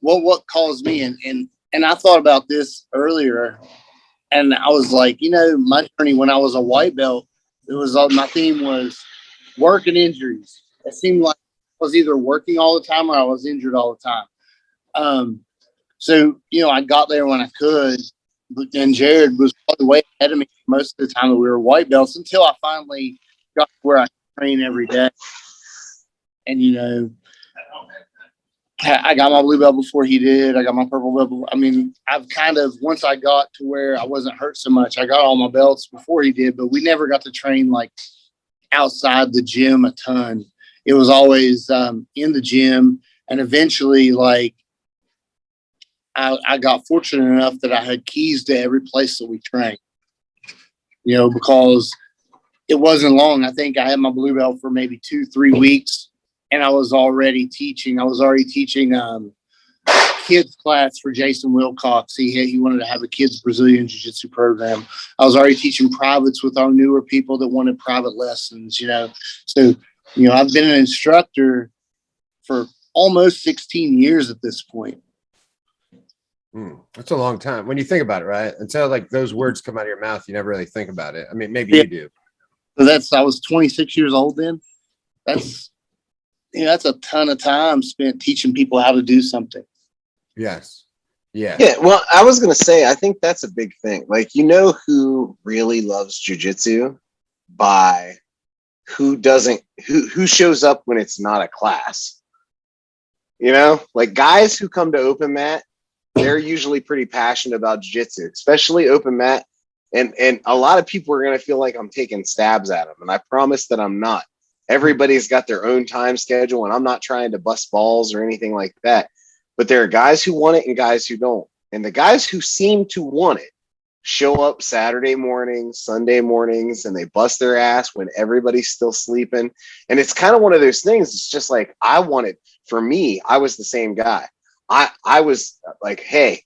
what caused me, and I thought about this earlier, and I was like, my journey when I was a white belt, my theme was work and injuries. It seemed like I was either working all the time or I was injured all the time. So, I got there when I could, and Jared was probably way ahead of me most of the time that we were white belts until I finally got to where I train every day. And, you know, I got my blue belt before he did. I got my purple belt. I mean, I've kind of, once I got to where I wasn't hurt so much, I got all my belts before he did, but we never got to train like outside the gym a ton. It was always in the gym. And eventually, like, I got fortunate enough that I had keys to every place that we trained, you know, because it wasn't long. I think I had my blue belt for maybe 2-3 weeks, and I was already teaching. I was already teaching kids class for Jason Wilcox. He wanted to have a kids Brazilian Jiu-Jitsu program. I was already teaching privates with our newer people that wanted private lessons, you know. So, you know, I've been an instructor for almost 16 years at this point. That's a long time when you think about it, right? Until like those words come out of your mouth, you never really think about it. I mean, maybe you do. So I was 26 years old then. That's, you know, that's a ton of time spent teaching people how to do something. Yes. Yeah. Yeah. Well, I was going to say, I think that's a big thing. Like, you know, who really loves jujitsu by who shows up when it's not a class, you know, like guys who come to open mat, they're usually pretty passionate about jiu-jitsu, especially open mat. And a lot of people are going to feel like I'm taking stabs at them. And I promise that I'm not. Everybody's got their own time schedule, and I'm not trying to bust balls or anything like that. But there are guys who want it and guys who don't. And the guys who seem to want it show up Saturday mornings, Sunday mornings, and they bust their ass when everybody's still sleeping. And it's kind of one of those things. It's just like, I wanted, for me, I was the same guy. I was like, hey,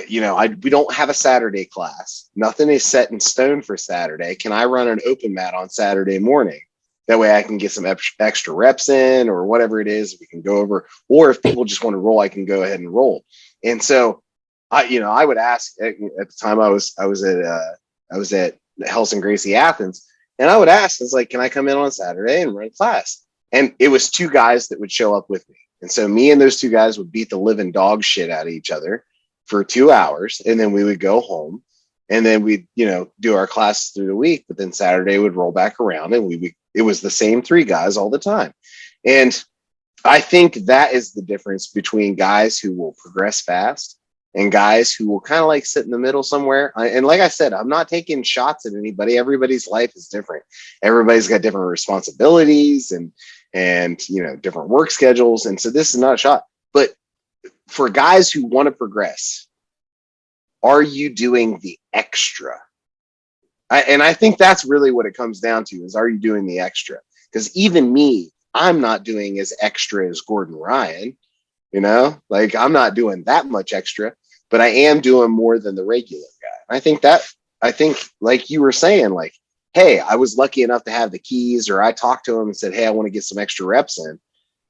you know, we don't have a Saturday class. Nothing is set in stone for Saturday. Can I run an open mat on Saturday morning? That way I can get some extra reps in or whatever it is we can go over. Or if people just want to roll, I can go ahead and roll. And so I would ask at the time I was at Hells Gracie Athens, and I would ask, it's like, can I come in on Saturday and run class? And it was 2 guys that would show up with me. And so me and those 2 guys would beat the living dog shit out of each other for 2 hours. And then we would go home, and then we'd, you know, do our classes through the week. But then Saturday would roll back around, and it was the same 3 guys all the time. And I think that is the difference between guys who will progress fast and guys who will kind of like sit in the middle somewhere. And like I said, I'm not taking shots at anybody. Everybody's life is different. Everybody's got different responsibilities and you know, different work schedules. And so this is not a shot. But for guys who want to progress, are you doing the extra? And I think that's really what it comes down to, is, are you doing the extra? Because even me, I'm not doing as extra as Gordon Ryan, you know, like I'm not doing that much extra, but I am doing more than the regular guy. I think like you were saying, like, hey, I was lucky enough to have the keys, or I talked to him and said, hey, I want to get some extra reps in.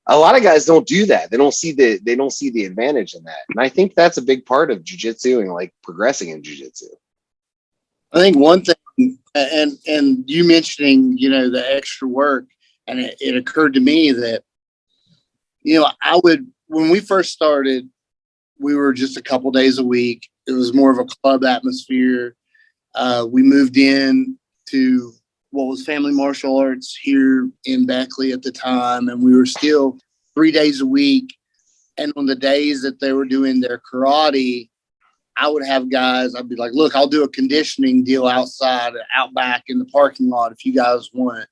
A lot of guys don't do that. They don't see the advantage in that. And I think that's a big part of jiu-jitsu and like progressing in jiu-jitsu. I think one thing, and you mentioning, you know, the extra work, and it occurred to me that, you know, when we first started, we were just a couple days a week. It was more of a club atmosphere. We moved in to what was Family Martial Arts here in Beckley at the time, and we were still 3 days a week. And on the days that they were doing their karate, I would have guys, I'd be like, look, I'll do a conditioning deal outside, out back in the parking lot if you guys want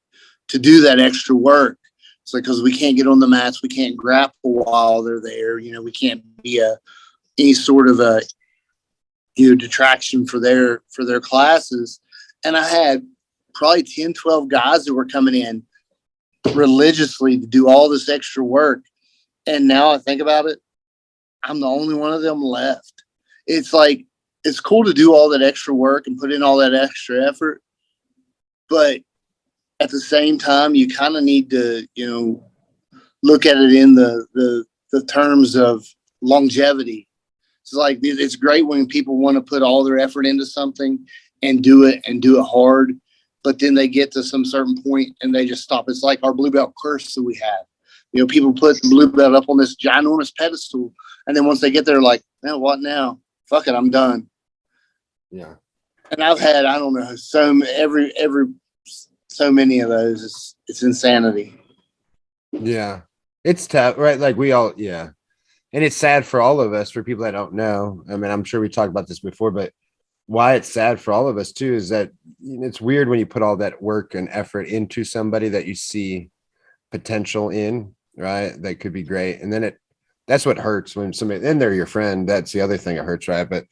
to do that extra work. It's like, because we can't get on the mats, we can't grapple while they're there. You know, we can't be any sort of a, you know, detraction for their classes. And I had probably 10, 12 guys that were coming in religiously to do all this extra work. And now I think about it, I'm the only one of them left. It's like, it's cool to do all that extra work and put in all that extra effort, but at the same time, you kind of need to, you know, look at it in the terms of longevity. It's like, it's great when people want to put all their effort into something and do it hard, but then they get to some certain point and they just stop. It's like our blue belt curse that we have. You know, people put the blue belt up on this ginormous pedestal, and then once they get there, like, man, what now? fuck it, I'm done. Yeah. And I've had, I don't know, so many of those. It's insanity. Yeah. It's tough, right? Like we all, yeah. And it's sad for all of us, for people that don't know. I mean, I'm sure we talked about this before, but why it's sad for all of us too is that it's weird when you put all that work and effort into somebody that you see potential in, right? That could be great. And then that's what hurts when somebody, then they're your friend. That's the other thing that hurts, right? But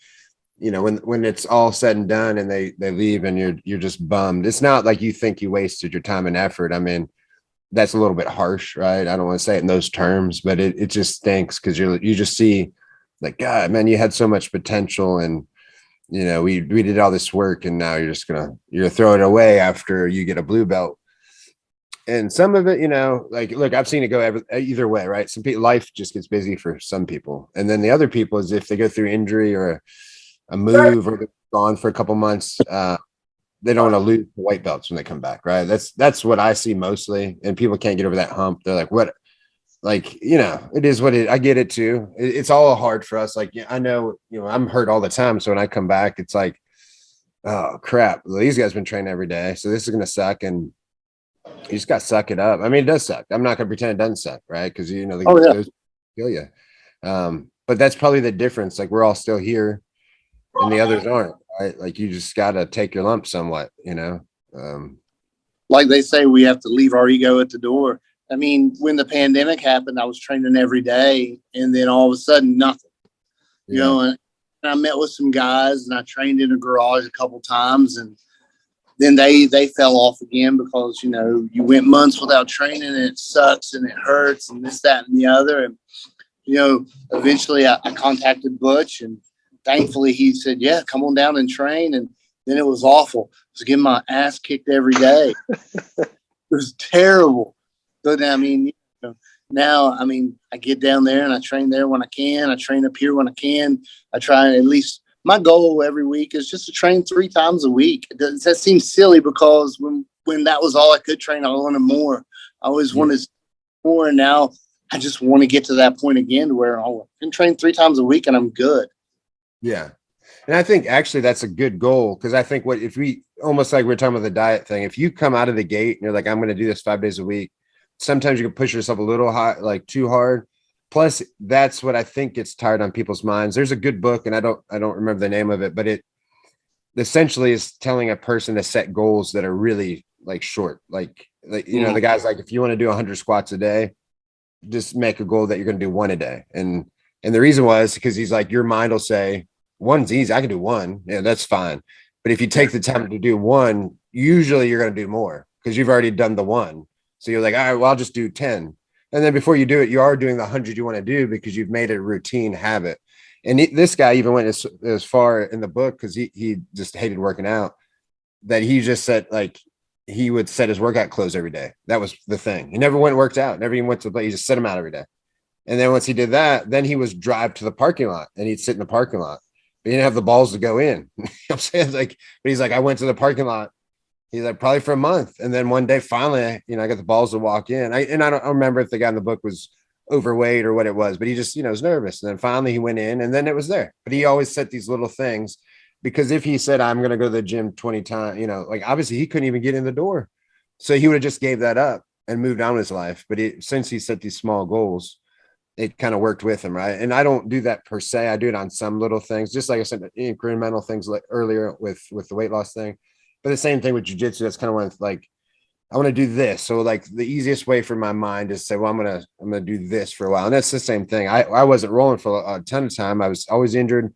you know, when it's all said and done and they leave and you're just bummed. It's not like you think you wasted your time and effort. I mean, that's a little bit harsh, right? I don't want to say it in those terms, but it just stinks because you just see like, God, man, you had so much potential, and you know, we did all this work, and now you're throw it away after you get a blue belt. And some of it, you know, like, look, I've seen it go either way, right? Some people, life just gets busy for some people, and then the other people is if they go through injury or a move or gone for a couple months, they don't want to lose the white belts when they come back, right? That's what I see mostly, and people can't get over that hump. They're like, what? Like, you know, it is what it. I get it too. It's all hard for us. Like, yeah, I know, you know, I'm hurt all the time, so when I come back, it's like, oh crap, well, these guys been training every day, so this is gonna suck, and you just got to suck it up. I mean, it does suck. I'm not gonna pretend it doesn't suck, right? Because you know, those kill you. But that's probably the difference. Like, we're all still here, and the others aren't. Right? Like, you just got to take your lump somewhat, you know. Like they say, we have to leave our ego at the door. I mean, when the pandemic happened, I was training every day, and then all of a sudden, nothing. You know, and I met with some guys, and I trained in a garage a couple times, and then they fell off again because, you know, you went months without training, and it sucks and it hurts and this, that, and the other. And, you know, eventually I contacted Butch, and thankfully he said, yeah, come on down and train. And then it was awful. I was getting my ass kicked every day. It was terrible. But I mean, you know, now, I mean, I get down there and I train there when I can. I train up here when I can. I try at least, my goal every week is just to train 3 times a week. That seems silly because when that was all I could train, I wanted more. I always wanted more. And now I just want to get to that point again where I can train 3 times a week and I'm good. Yeah. And I think actually that's a good goal, because I think if we almost like we're talking about the diet thing, if you come out of the gate and you're like, I'm going to do this 5 days a week, sometimes you can push yourself a little high, like too hard. Plus, that's what I think gets tired on people's minds. There's a good book, and I don't remember the name of it, but it essentially is telling a person to set goals that are really like short. Like you know, the guy's like, if you want to do 100 squats a day, just make a goal that you're going to do 1 a day. And the reason was because he's like, your mind will say, 1's easy, I can do 1. Yeah, that's fine. But if you take the time to do 1, usually you're going to do more because you've already done the 1. So you're like, all right, well, I'll just do 10. And then before you do it, you are doing the 100 you want to do because you've made it a routine habit. And this guy even went as far in the book, because he just hated working out, that he just said, like, he would set his workout clothes every day. That was the thing. He never went and worked out, never even went to the play. He just set them out every day. And then once he did that, then he was drive to the parking lot and he'd sit in the parking lot. But he didn't have the balls to go in. You know what I'm saying? Like, but he's like, I went to the parking lot. He's like, probably for a month. And then one day, finally, you know, I got the balls to walk in. I don't remember if the guy in the book was overweight or what it was, but he just, you know, was nervous. And then finally he went in, and then it was there. But he always set these little things, because if he said, I'm going to go to the gym 20 times, you know, like, obviously he couldn't even get in the door. So he would have just gave that up and moved on with his life. But since he set these small goals, it kind of worked with him. Right. And I don't do that per se. I do it on some little things, just like I said, incremental things, like earlier with the weight loss thing. But the same thing with jujitsu. That's kind of one, like, I want to do this. So like the easiest way for my mind is to say, well, I'm gonna do this for a while. And that's the same thing. I wasn't rolling for a ton of time. I was always injured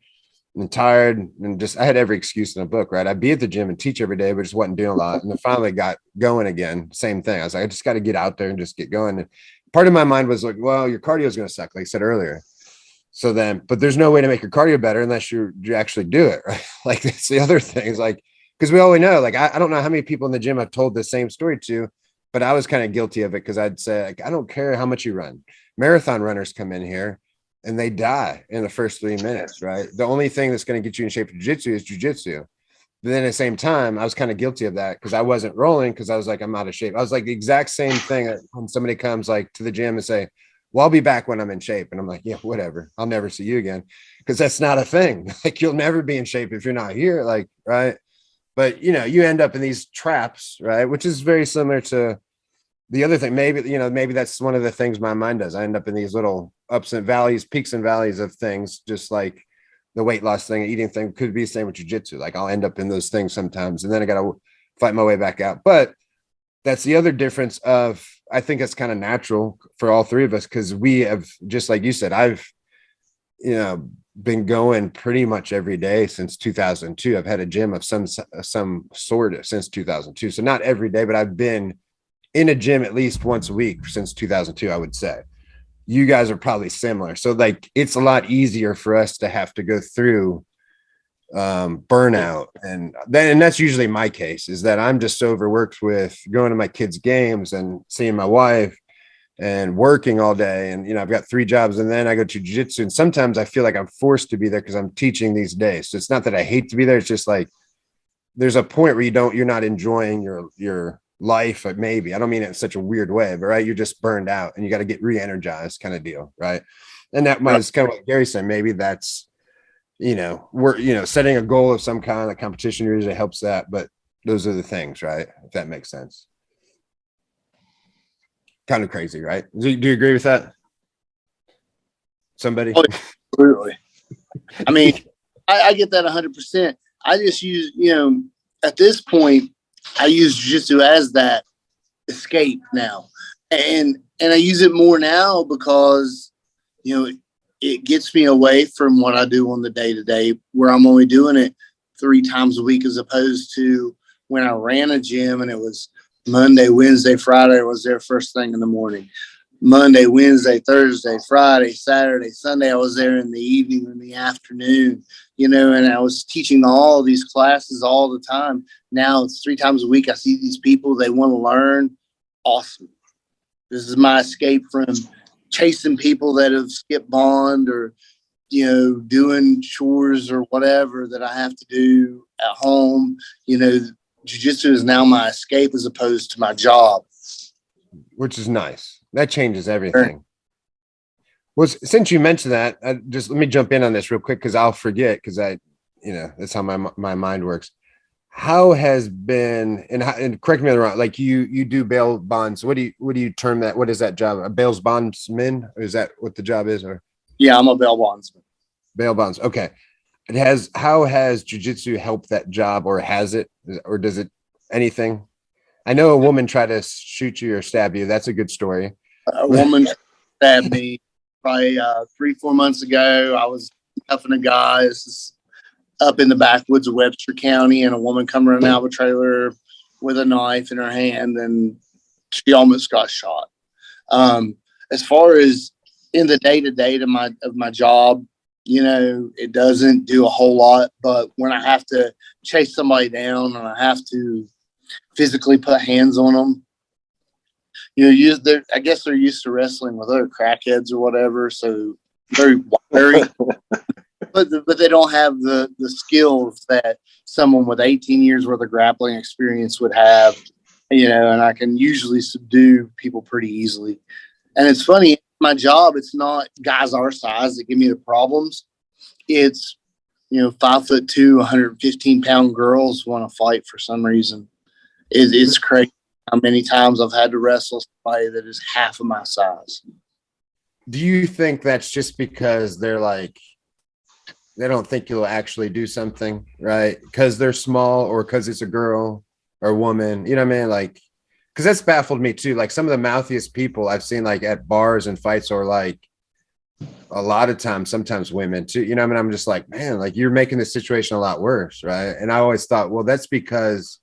and tired, and just I had every excuse in the book, right? I'd be at the gym and teach every day, but just wasn't doing a lot. And then finally got going again. Same thing. I was like, I just got to get out there and just get going. And part of my mind was like, well, your cardio is going to suck, like I said earlier. So then, but there's no way to make your cardio better unless you actually do it, right? Like, that's the other thing. Is like, because we always know, like, I don't know how many people in the gym I've told the same story to, but I was kind of guilty of it, because I'd say, like, I don't care how much you run. Marathon runners come in here and they die in the first 3 minutes, right? The only thing that's going to get you in shape for jiu-jitsu is jiu-jitsu. But then at the same time, I was kind of guilty of that, because I wasn't rolling, because I was like, I'm out of shape. I was like the exact same thing when somebody comes like to the gym and say, well, I'll be back when I'm in shape. And I'm like, yeah, whatever. I'll never see you again. Cause that's not a thing. Like you'll never be in shape if you're not here. Like, right. But you know, you end up in these traps, right? Which is very similar to the other thing. Maybe, you know, maybe that's one of the things my mind does. I end up in these little ups and valleys, peaks and valleys of things, just like the weight loss thing, eating thing could be the same with jujitsu. Like I'll end up in those things sometimes, and then I got to fight my way back out. But that's the other difference of, I think it's kind of natural for all three of us because we have, just like you said, I've, you know, been going pretty much every day since 2002. I've had a gym of some sort since 2002. So not every day, but I've been in a gym at least once a week since 2002, I would say. You guys are probably similar. So like, it's a lot easier for us to have to go through burnout. And that's usually my case, is that I'm just so overworked with going to my kids' games and seeing my wife and working all day. And, you know, I've got 3 jobs and then I go to jiu-jitsu. And sometimes I feel like I'm forced to be there because I'm teaching these days. So it's not that I hate to be there. It's just like, there's a point where you're not enjoying your life. Maybe, I don't mean it in such a weird way, but right, you're just burned out and you got to get re-energized kind of deal. Right. And that was kind of what Gary said. Maybe that's, you know, we're, you know, setting a goal of some kind of competition usually helps that, but those are the things, right? If that makes sense. Kind of crazy, right? Do you agree with that? Somebody? Oh, absolutely. I mean, I get that 100%. I just use, you know, at this point, I use jiu-jitsu as that escape now. And I use it more now because, you know, it gets me away from what I do on the day-to-day, where I'm only doing it 3 times a week, as opposed to when I ran a gym and it was Monday, Wednesday, Friday. I was there first thing in the morning. Monday, Wednesday, Thursday, Friday, Saturday, Sunday, I was there in the evening or in the afternoon, you know, and I was teaching all these classes all the time. Now it's 3 times a week. I see these people, they want to learn. Awesome. This is my escape from chasing people that have skipped bond or, you know, doing chores or whatever that I have to do at home. You know, jiu-jitsu is now my escape as opposed to my job. Which is nice. That changes everything. Well, since you mentioned that, just let me jump in on this real quick because I'll forget, because you know, that's how my mind works. How has been, and correct me if I'm wrong, like you do bail bonds. What do you term that? What is that job? A bail bondsman? Or is that what the job is? Or yeah, I'm a bail bondsman. Bail bonds. Okay. How has jiu-jitsu helped that job, or has it, or does it anything? I know a woman tried to shoot you or stab you. That's a good story. A woman stabbed me probably 3-4 months ago. I was cuffing a guy. This is up in the backwoods of Webster County, and a woman come running out of a trailer with a knife in her hand, and she almost got shot. As far as in the day-to-day of my job, you know, it doesn't do a whole lot, but when I have to chase somebody down and I have to physically put hands on them, you know, I guess they're used to wrestling with other crackheads or whatever, so very wiry. But they don't have the skills that someone with 18 years worth of grappling experience would have, you know, and I can usually subdue people pretty easily. And it's funny, my job, it's not guys our size that give me the problems. It's, you know, 5'2", 115-pound girls want to fight for some reason. It's crazy how many times I've had to wrestle somebody that is half of my size. Do you think that's just because they're like, they don't think you'll actually do something, right? Because they're small, or because it's a girl or a woman, you know what I mean? Like, because that's baffled me too. Like some of the mouthiest people I've seen like at bars and fights are like, a lot of times, sometimes women too, you know what I mean? I'm just like, man, like you're making the situation a lot worse, right? And I always thought, well, that's because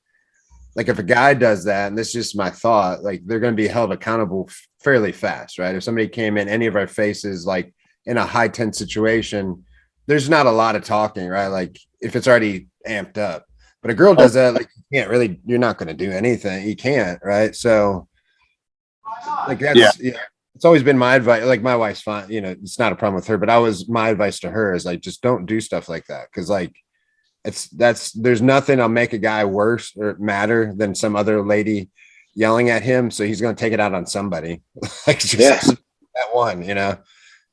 like if a guy does that, and this is just my thought, like they're going to be held accountable fairly fast, right? If somebody came in any of our faces, like in a high tense situation, there's not a lot of talking, right? Like if it's already amped up, but a girl does that, like you can't really, you're not going to do anything. You can't, right? So like that's, yeah, it's always been my advice. Like my wife's fine, you know, it's not a problem with her, but my advice to her is like, just don't do stuff like that. Cause like, there's nothing I'll make a guy worse or madder than some other lady yelling at him. So he's going to take it out on somebody. Like, just, that one, you know.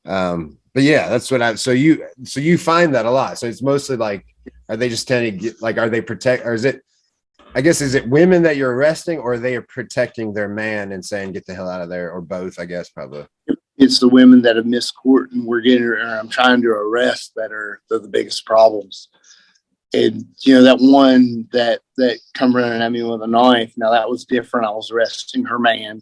But yeah, that's what I. So you find that a lot. So it's mostly like, are they just tending to get like, are they protect, or is it? I guess is it women that you're arresting, or they are protecting their man and saying get the hell out of there, or both? I guess probably. It's the women that have missed court and I'm trying to arrest they're the biggest problems. And that one that come running at me with a knife. Now that was different. I was arresting her man,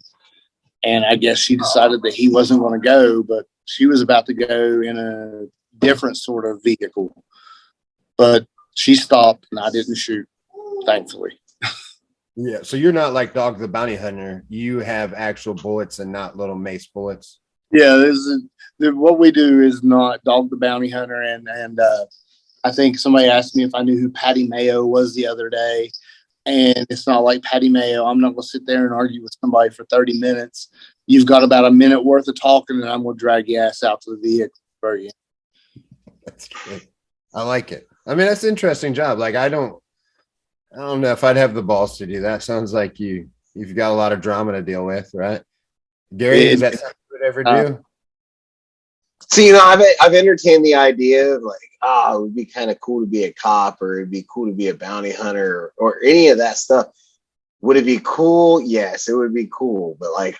and I guess she decided that he wasn't going to go, but she was about to go in a different sort of vehicle. But she stopped, and I didn't shoot, thankfully. Yeah. So you're not like Dog the Bounty Hunter. You have actual bullets and not little mace bullets. Yeah, what we do is not Dog the Bounty Hunter, and I think somebody asked me if I knew who Patty Mayo was the other day, and it's not like Patty Mayo. I'm not going to sit there and argue with somebody for 30 minutes. You've got about a minute worth of talking, and I'm going to drag your ass out to the vehicle for you. That's good. I like it. I mean, that's an interesting job. Like, I don't know if I'd have the balls to do that. Sounds like you've got a lot of drama to deal with, right? Gary, is that something you would ever do? So, I've entertained the idea of like, it would be kind of cool to be a cop, or it'd be cool to be a bounty hunter, or any of that stuff. Would it be cool? Yes, it would be cool. But like,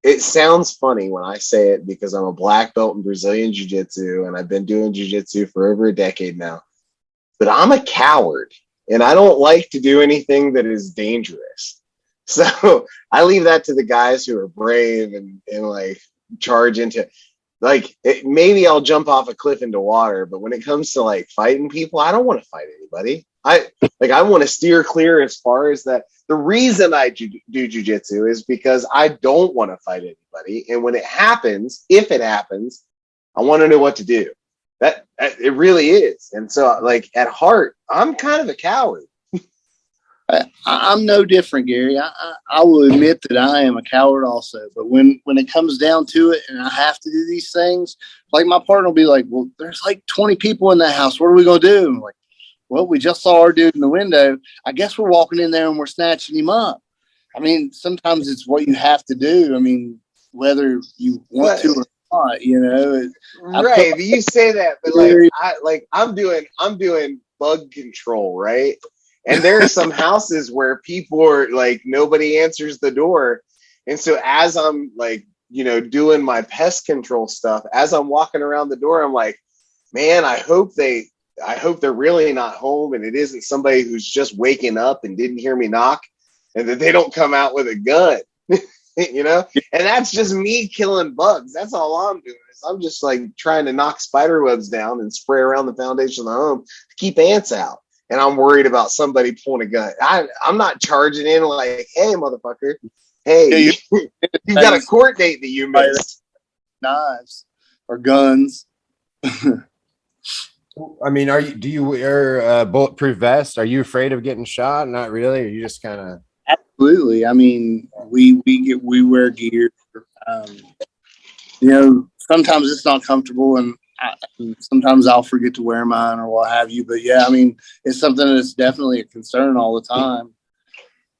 it sounds funny when I say it because I'm a black belt in Brazilian Jiu-Jitsu, and I've been doing Jiu-Jitsu for over a decade now. But I'm a coward, and I don't like to do anything that is dangerous. So I leave that to the guys who are brave and like charge into, like, maybe I'll jump off a cliff into water, but when it comes to like fighting people, I don't want to fight anybody. I want to steer clear as far as that. The reason I do jujitsu is because I don't want to fight anybody. And when it happens, if it happens, I want to know what to do. That it really is. And so like at heart, I'm kind of a coward. I'm no different, Gary. I will admit that I am a coward also. But when it comes down to it and I have to do these things, like my partner will be like, well, there's like 20 people in that house. What are we going to do? I'm like, well, we just saw our dude in the window. I guess we're walking in there and we're snatching him up. I mean, sometimes it's what you have to do. I mean, whether you want to or not, Right. But you say that, but I'm doing bug control, right? And there are some houses where people are like, nobody answers the door. And so as I'm like, doing my pest control stuff, as I'm walking around the door, I'm like, man, I hope they're really not home, and it isn't somebody who's just waking up and didn't hear me knock, and that they don't come out with a gun, And that's just me killing bugs. That's all I'm doing. I'm just like trying to knock spider webs down and spray around the foundation of the home to keep ants out. And I'm worried about somebody pulling a gun. I'm not charging in like, hey, motherfucker. Hey, you've got a court date that you missed. Knives or guns. I mean, do you wear a bulletproof vest? Are you afraid of getting shot? Not really. Or you just kind of. Absolutely. I mean, we wear gear. Sometimes it's not comfortable, and sometimes I'll forget to wear mine or what have you. But yeah, I mean, it's something that's definitely a concern all the time.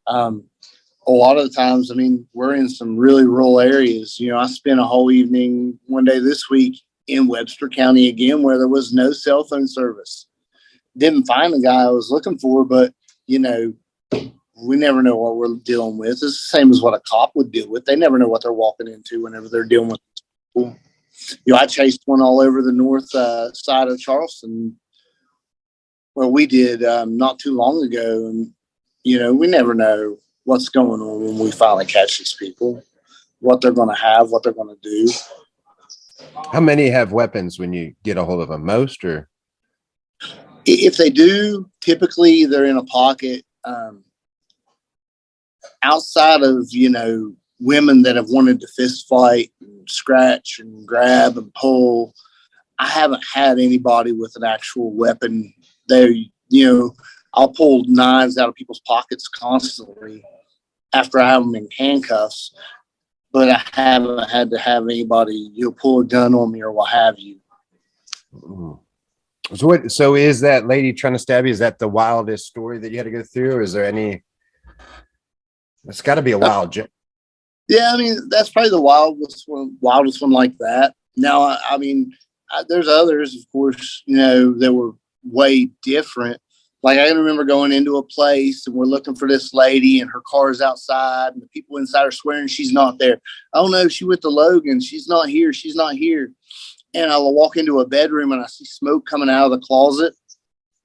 A lot of the times, I mean, we're in some really rural areas. I spent a whole evening one day this week in Webster County again, where there was no cell phone service. Didn't find the guy I was looking for, but we never know what we're dealing with. It's the same as what a cop would deal with. They never know what they're walking into whenever they're dealing with people. I chased one all over the north side of Charleston. Well, we did not too long ago, and we never know what's going on when we finally catch these people, what they're going to have, what they're going to do. How many have weapons when you get a hold of them? Most, or if they do, typically they're in a pocket. Outside of women that have wanted to fist fight and scratch and grab and pull, I haven't had anybody with an actual weapon. I'll pull knives out of people's pockets constantly after I have them in handcuffs, but I haven't had to have anybody pull a gun on me or what have you. So is that lady trying to stab you? Is that the wildest story that you had to go through, or is there any? It's got to be a wild joke. Yeah, I mean, that's probably the wildest one like that. Now, I mean, there's others, of course, that were way different. Like I can remember going into a place and we're looking for this lady and her car's outside and the people inside are swearing she's not there. Oh no, she went to Logan. She's not here. She's not here. And I'll walk into a bedroom and I see smoke coming out of the closet.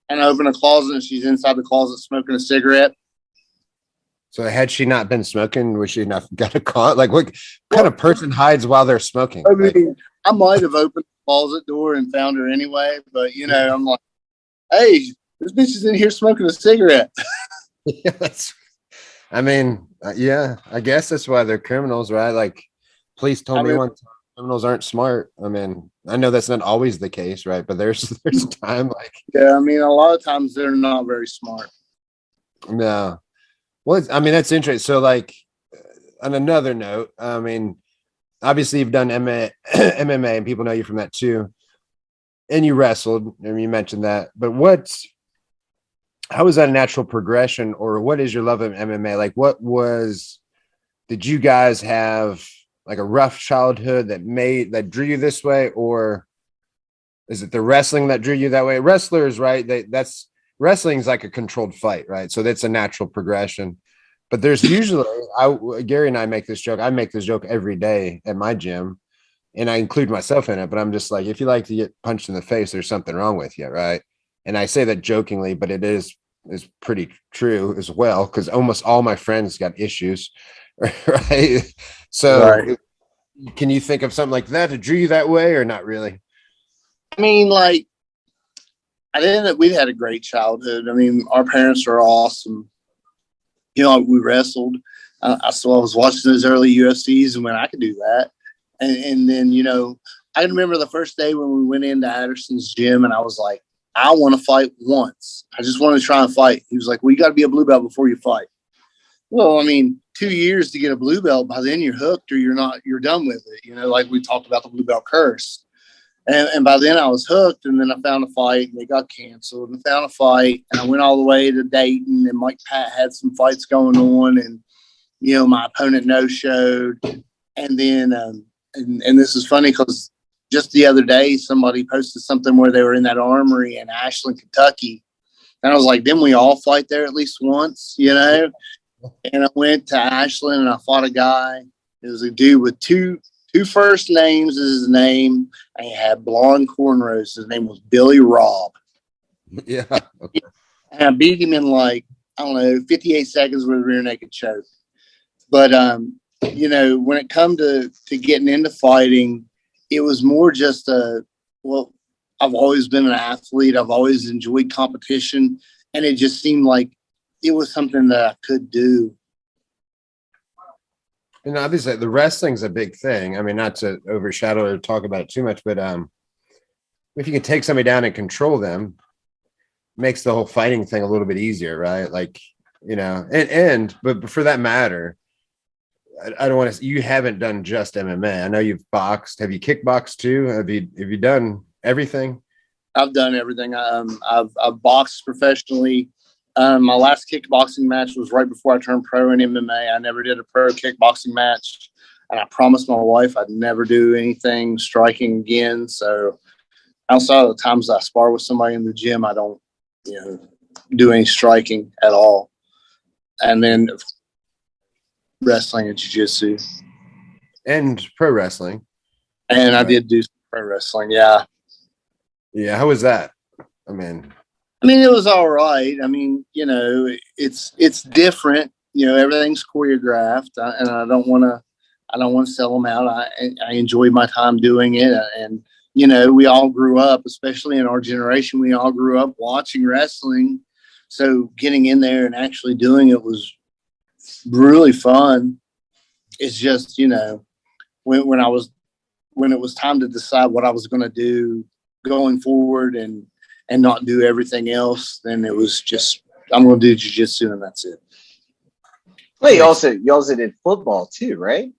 And I open a closet and she's inside the closet smoking a cigarette. So had she not been smoking, would she not got a call? Like what kind of person hides while they're smoking? I mean, I might have opened the closet door and found her anyway, but I'm like, hey, this bitch is in here smoking a cigarette. Yeah, I mean, yeah, I guess that's why they're criminals, right? Like police told me one time criminals aren't smart. I mean, I know that's not always the case, right? But there's time like, yeah, I mean, a lot of times they're not very smart. No. Well, I mean, that's interesting. So like on another note, I mean, obviously you've done MMA and people know you from that too. And you wrestled, I mean, you mentioned that, but how was that a natural progression, or what is your love of MMA? Like did you guys have like a rough childhood that drew you this way, or is it the wrestling that drew you that way? Wrestlers, right? Wrestling is like a controlled fight, right? So that's a natural progression. But there's usually, Gary and I make this joke. I make this joke every day at my gym, and I include myself in it. But I'm just like, if you like to get punched in the face, there's something wrong with you, right? And I say that jokingly, but it is pretty true as well, because almost all my friends got issues, right? So, right. Can you think of something like that that drew you that way, or not really? I mean, like, we had a great childhood. I mean, our parents are awesome. We wrestled. I was watching those early UFCs and when I could do that. And then, I can remember the first day when we went into Anderson's gym and I was like, I want to fight once. I just want to try and fight. He was like, well, you got to be a blue belt before you fight. Well, I mean, 2 years to get a blue belt, by then you're hooked or you're done with it. Like we talked about the blue belt curse. And by then I was hooked, and then I found a fight, and they got canceled, and found a fight, and I went all the way to Dayton, and Mike Pat had some fights going on, and my opponent no-showed, and then and this is funny because just the other day somebody posted something where they were in that armory in Ashland, Kentucky, and I was like, didn't we all fight there at least once, And I went to Ashland and I fought a guy. It was a dude with two first names is his name, and he had blonde cornrows. His name was Billy Robb. Yeah. Okay. And I beat him in 58 seconds with a rear naked choke. But when it come to getting into fighting, it was more just I've always been an athlete. I've always enjoyed competition, and it just seemed like it was something that I could do. And obviously the wrestling's a big thing. I mean, not to overshadow or talk about it too much, but if you can take somebody down and control them, makes the whole fighting thing a little bit easier, right? Like, but for that matter, I don't want to, you haven't done just MMA. I know you've boxed. Have you kickboxed too? Have you done everything? I've done everything. I've boxed professionally. My last kickboxing match was right before I turned pro in MMA. I never did a pro kickboxing match. And I promised my wife I'd never do anything striking again. So outside of the times I spar with somebody in the gym, I don't, do any striking at all. And then wrestling and jiu-jitsu. And pro wrestling. And I did do pro wrestling, yeah. Yeah, how was that? I mean, it was all right. I mean, it's different. Everything's choreographed, and I don't want to sell them out. I enjoy my time doing it, and we all grew up, especially in our generation. We all grew up watching wrestling, so getting in there and actually doing it was really fun. It's just when it was time to decide what I was going to do going forward and not do everything else, then it was just, I'm going to do jiu-jitsu and that's it. Well, you also did football too, right?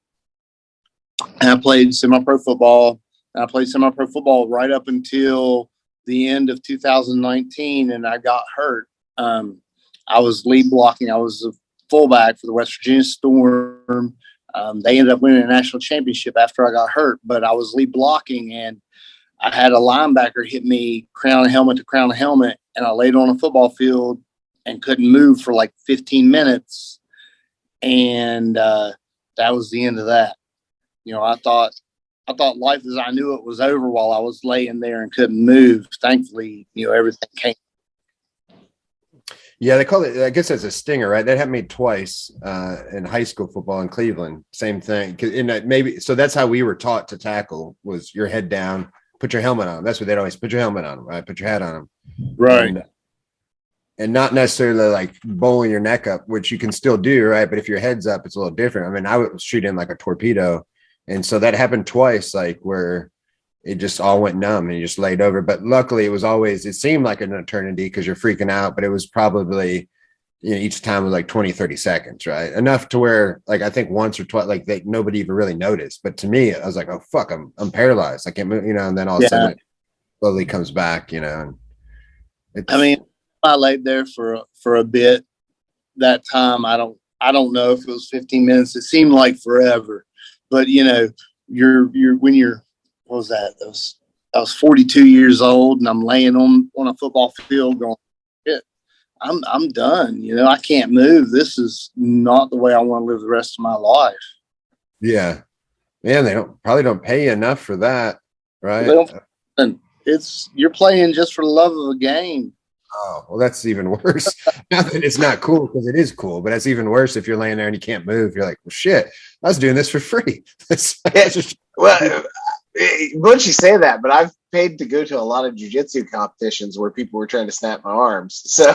And I played semi-pro football. I played semi-pro football right up until the end of 2019, and I got hurt. I was lead blocking. I was a fullback for the West Virginia Storm They ended up winning a national championship after I got hurt, but I was lead blocking, and I had a linebacker hit me crown of helmet to crown of helmet, and I laid on a football field and couldn't move for like 15 minutes. And that was the end of that. You know, I thought life as I knew it was over while I was laying there and couldn't move. Thankfully, you know, everything came. Yeah, they call it, I guess that's a stinger, right? That happened to me twice in high school football in Cleveland. Same thing. Maybe so that's how we were taught to tackle, was your head down, put your helmet on. That's what they'd always put your helmet on, right? Put your hat on them. Right. And not necessarily like bowling your neck up, which you can still do, right? But if your head's up, it's a little different. I mean, I was shooting like a torpedo. And so that happened twice, like where it just all went numb and you just laid over. But luckily it seemed like an eternity because you're freaking out, but it was probably, you know, each time was like 20, 30 seconds, right? Enough to where, like, I think once or twice, like nobody even really noticed. But to me, I was like, oh, fuck, I'm paralyzed. I can't move, you know, and then all of a sudden it slowly comes back, you know. And I mean, I laid there for a bit that time. I don't know if it was 15 minutes. It seemed like forever, but you know, what was that? I was 42 years old, and I'm laying on a football field going, shit, I'm done. You know, I can't move. This is not the way I want to live the rest of my life. Yeah. Man, they probably don't pay you enough for that, right? And you're playing just for the love of a game. Oh, well, that's even worse. Not that it's not cool, because it is cool, but that's even worse if you're laying there and you can't move. You're like, well, shit, I was doing this for free. Well, once you say that, but I've paid to go to a lot of jiu-jitsu competitions where people were trying to snap my arms. So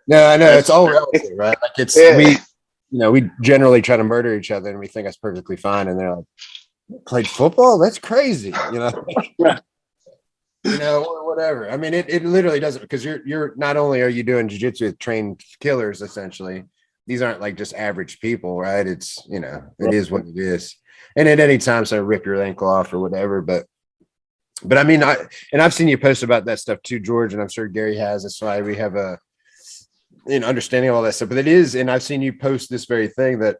no, I know it's all relative, right? Like we generally try to murder each other and we think that's perfectly fine. And they're like, played football? That's crazy, you know. You know, or whatever. I mean, it literally doesn't, because you're not only are you doing jiu-jitsu with trained killers, essentially, these aren't like just average people, right? It's, you know, it is what it is. And at any time, so rip your ankle off or whatever. But I mean, I've seen you post about that stuff too, George, and I'm sure Gary has. That's why we have a, you know, understanding of all that stuff. But it is, and I've seen you post this very thing that,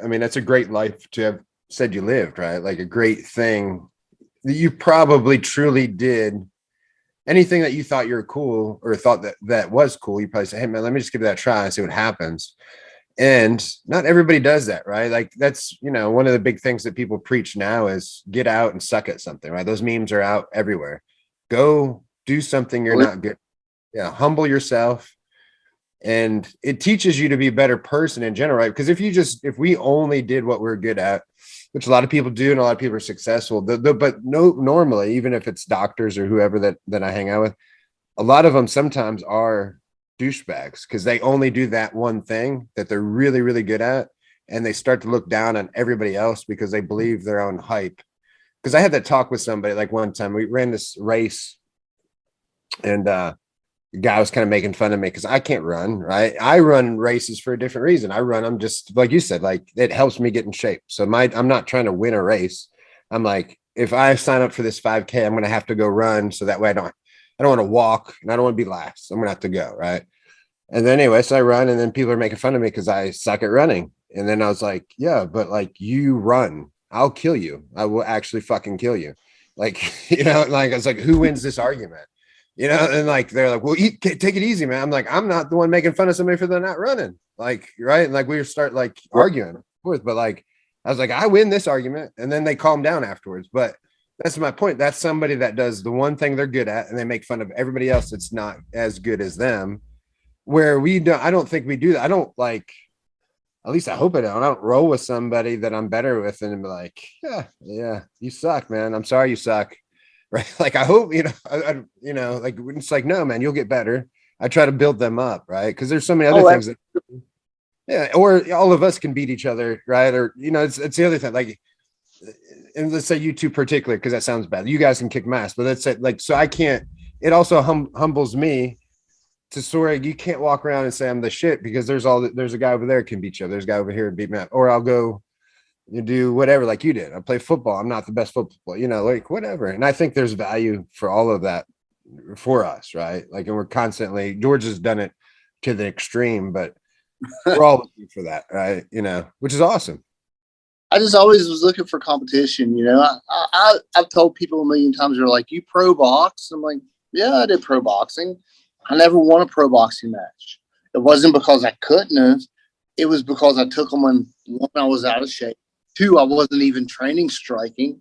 I mean, that's a great life to have said you lived, right? Like a great thing. You probably truly did anything that you thought you were cool or thought that was cool. You probably say, hey man, let me just give that a try and see what happens. And not everybody does that, right? Like that's, you know, one of the big things that people preach now is get out and suck at something, right? Those memes are out everywhere. Go do something you're not good. Yeah. Humble yourself. And it teaches you to be a better person in general, right? Because if we only did what we're good at, which a lot of people do, and a lot of people are successful, but normally, even if it's doctors or whoever that I hang out with, a lot of them sometimes are douchebags because they only do that one thing that they're really, really good at. And they start to look down on everybody else because they believe their own hype. Because I had that talk with somebody like one time, we ran this race and the guy was kind of making fun of me because I can't run, right? I run races for a different reason. I run them just like you said, like it helps me get in shape. So I'm not trying to win a race. I'm like, if I sign up for this 5K, I'm going to have to go run. So that way I don't want to walk and I don't want to be last. I'm going to have to go. Right. And then anyway, so I run and then people are making fun of me because I suck at running. And then I was like, yeah, but like you run, I'll kill you. I will actually fucking kill you. Like, you know, like I was like, who wins this argument? You know, and like they're like, well, take it easy, man. I'm like, I'm not the one making fun of somebody for them not running. Like, right. And like we start like arguing, of course, but like I was like, I win this argument. And then they calm down afterwards. But that's my point. That's somebody that does the one thing they're good at and they make fun of everybody else that's not as good as them. Where I don't think we do that. I don't like, at least I hope I don't roll with somebody that I'm better with and be like, yeah, you suck, man. I'm sorry you suck. Right. Like, I hope, you know, like, it's like, no, man, you'll get better. I try to build them up. Right. Cause there's so many other things that, yeah. Or all of us can beat each other. Right. Or, you know, it's the other thing, like, and let's say you two particularly, cause that sounds bad. You guys can kick my ass, but let's say like, so I can't, it also humbles me to sort of, you can't walk around and say I'm the shit because there's a guy over there can beat you. There's a guy over here and beat me up, or I'll go, you do whatever like you did. I play football. I'm not the best football player, you know, like whatever. And I think there's value for all of that for us, right? Like, and we're constantly, George has done it to the extreme, but we're all looking for that, right? You know, which is awesome. I just always was looking for competition. I've told people a million times, they're like, "You pro box?" I'm like, "Yeah, I did pro boxing. I never won a pro boxing match. It wasn't because I couldn't have. It was because I took them when, one, I was out of shape. Two, I wasn't even training striking.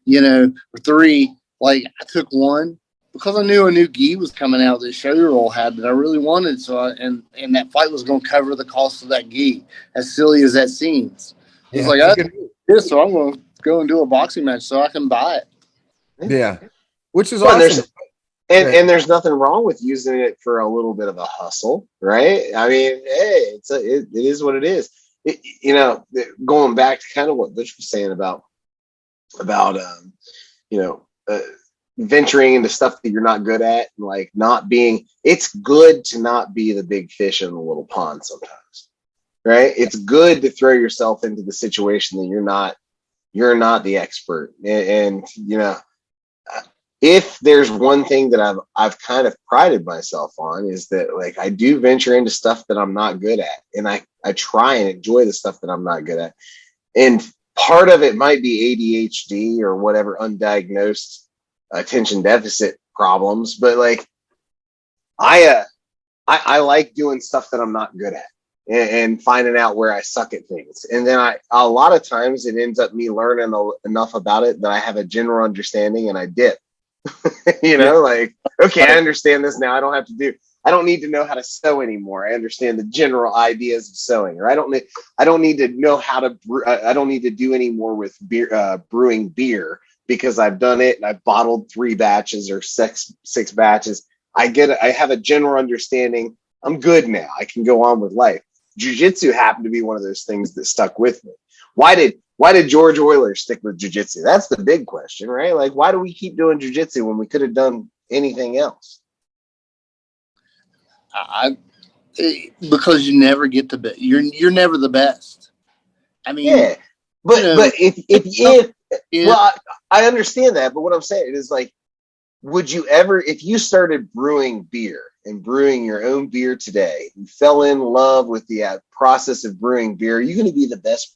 Or three, like I took one because I knew a new gi was coming out that shoulder roll had that I really wanted. So and that fight was going to cover the cost of that gi. As silly as that seems, it's Yeah, like it's a I good. this, so I'm going to go and do a boxing match so I can buy it. Yeah, which is Well, and awesome. and there's nothing wrong with using it for a little bit of a hustle, right? I mean, hey, it is what it is. Going back to kind of what Butch was saying about you know, uh, venturing into stuff that you're not good at, and like not being. It's good to not be the big fish in the little pond sometimes, right? It's good to throw yourself into the situation that you're not the expert, and if there's one thing that I've kind of prided myself on is that like I do venture into stuff that I'm not good at, and I try and enjoy the stuff that I'm not good at, and part of it might be ADHD or whatever undiagnosed attention deficit problems, but like I like doing stuff that I'm not good at, and finding out where I suck at things, and then a lot of times it ends up me learning enough about it that I have a general understanding and I dip. Like, okay, I understand this now. I don't need to know how to sew anymore. I understand the general ideas of sewing, or I don't need to know how to I don't need to do any more with beer, brewing beer, because I've done it and I've bottled 3 batches or six batches. I have a general understanding. I'm good now. I can go on with life. Jiu-jitsu happened to be one of those things that stuck with me. Why did George Euler stick with jiu-jitsu? That's the big question, right? Like, why do we keep doing jiu-jitsu when we could have done anything else? Because you never get the best. You're never the best. I mean, yeah, but if well, I understand that, but what I'm saying is like, would you ever, if you started brewing beer and brewing your own beer today, you fell in love with the process of brewing beer, are you going to be the best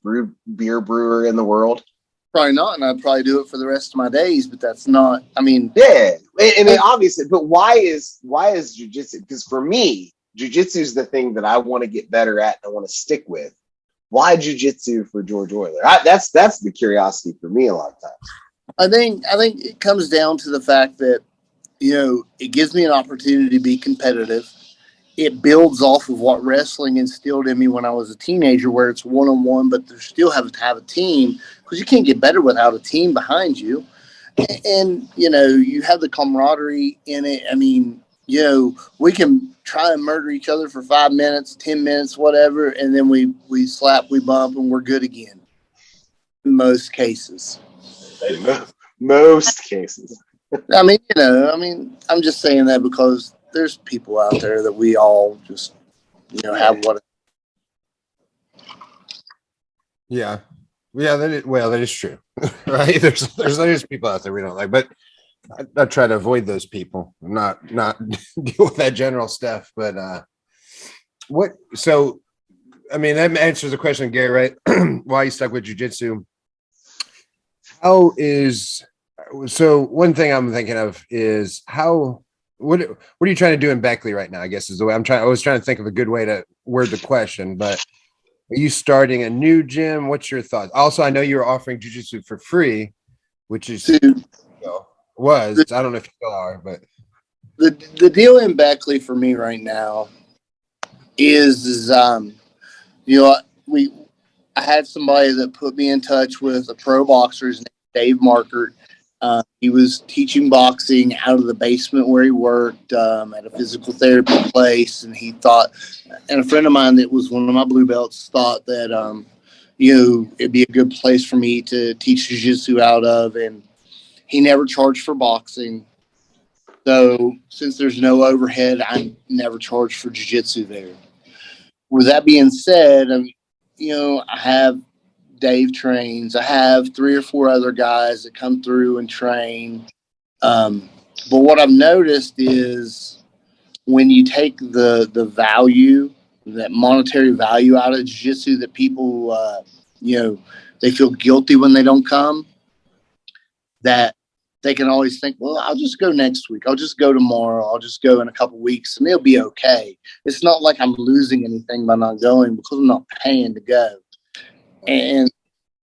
beer brewer in the world? Probably not, and I'd probably do it for the rest of my days. But that's not. I mean, yeah, and then obviously, but why is jiu-jitsu? Because for me, jiu-jitsu is the thing that I want to get better at and I want to stick with. Why jiu-jitsu for George Euler? That's the curiosity for me a lot of times. I think it comes down to the fact that it gives me an opportunity to be competitive. It builds off of what wrestling instilled in me when I was a teenager, where it's one-on-one, but you still have to have a team, because you can't get better without a team behind you. And you have the camaraderie in it. I mean, we can try and murder each other for 5 minutes, 10 minutes, whatever, and then we slap, we bump, and we're good again. In most cases. Most cases. I mean, I'm just saying that because there's people out there that we all just, have what. Yeah, that is true, right? There's people out there we don't like, but I try to avoid those people, not deal with that general stuff. But what? So, I mean, that answers the question, Gary, right? Why you stuck with jiu-jitsu? So one thing I'm thinking of is what are you trying to do in Beckley right now? I guess is the way I was trying to think of a good way to word the question, but are you starting a new gym? What's your thoughts? Also, I know you're offering jiu-jitsu for free, which is I don't know if you still are, but The deal in Beckley for me right now is I had somebody that put me in touch with a pro boxer named Dave Markert. He was teaching boxing out of the basement where he worked at a physical therapy place, and he thought, and a friend of mine that was one of my blue belts thought that it'd be a good place for me to teach jiu-jitsu out of, and he never charged for boxing. So since there's no overhead, I never charged for jiu-jitsu there. With that being said, I have Dave trains. I have 3 or 4 other guys that come through and train. But what I've noticed is when you take the value, that monetary value out of jiu-jitsu that people, they feel guilty when they don't come, that they can always think, well, I'll just go next week. I'll just go tomorrow. I'll just go in a couple weeks and it'll be okay. It's not like I'm losing anything by not going because I'm not paying to go. And,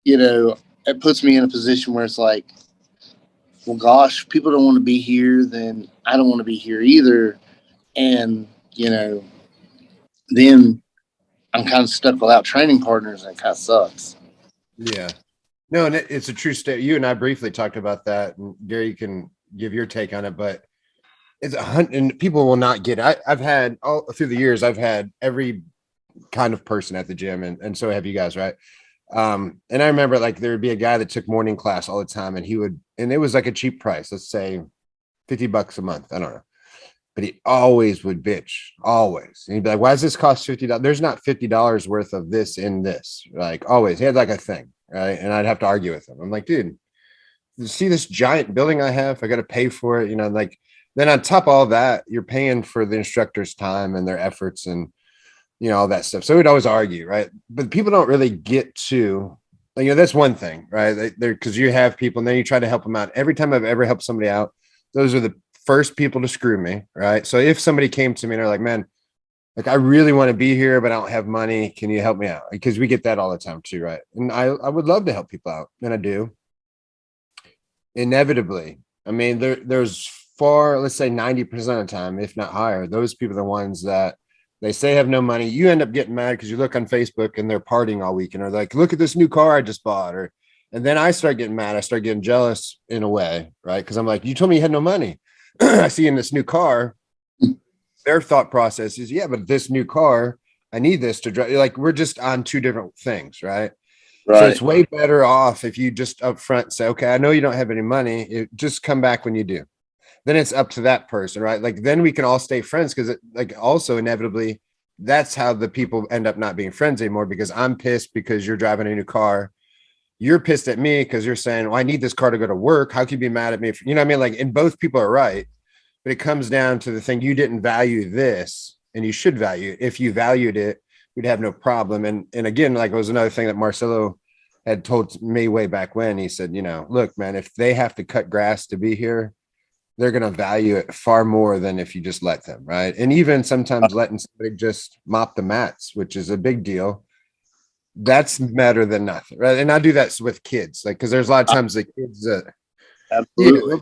you know, it puts me in a position where it's like, well, gosh, people don't want to be here, then I don't want to be here either. And, you know, then I'm kind of stuck without training partners, and it kind of sucks. Yeah. No, and it's a true state. You and I briefly talked about that, and Gary, you can give your take on it, but it's and people will not get it. I've had all through the years, I've had every kind of person at the gym, and so have you guys, right? And I remember like there would be a guy that took morning class all the time, and it was like a cheap price, let's say $50 a month. I don't know. But he always would bitch, always. And he'd be like, why does this cost $50? There's not $50 worth of this in this. Like always. He had like a thing, right? And I'd have to argue with him. I'm like, dude, you see this giant building I have? I got to pay for it. You know, like then on top of all that, you're paying for the instructor's time and their efforts and, you know, all that stuff. So we'd always argue, right? But people don't really get to, you know, that's one thing, right? They're because you have people and then you try to help them out. Every time I've ever helped somebody out, those are the first people to screw me, right? So if somebody came to me and they're like, man, like I really want to be here, but I don't have money. Can you help me out? Because we get that all the time too, right? And I would love to help people out, and I do. Inevitably, I mean, there's let's say 90% of the time, if not higher, those people are the ones that they say have no money. You end up getting mad because you look on Facebook and they're partying all week and are like, look at this new car I just bought. And then I start getting mad. I start getting jealous in a way, right? Because I'm like, you told me you had no money. I see in this new car, their thought process is, yeah, but this new car, I need this to drive. Like we're just on two different things, right? So it's way better off if you just up front say, okay, I know you don't have any money. Just come back when you do. Then it's up to that person, right? Like then we can all stay friends because like also inevitably that's how the people end up not being friends anymore because I'm pissed because you're driving a new car. You're pissed at me because you're saying, well, I need this car to go to work. How can you be mad at me? You know what I mean? Like, and both people are right, but it comes down to the thing. You didn't value this and you should value it. If you valued it, we'd have no problem. And again, like it was another thing that Marcelo had told me way back when. He said, you know, look, man, if they have to cut grass to be here, they're going to value it far more than if you just let them, right? And even sometimes letting somebody just mop the mats, which is a big deal. That's better than nothing, right? And I do that with kids, like because there's a lot of times the kids that Absolutely.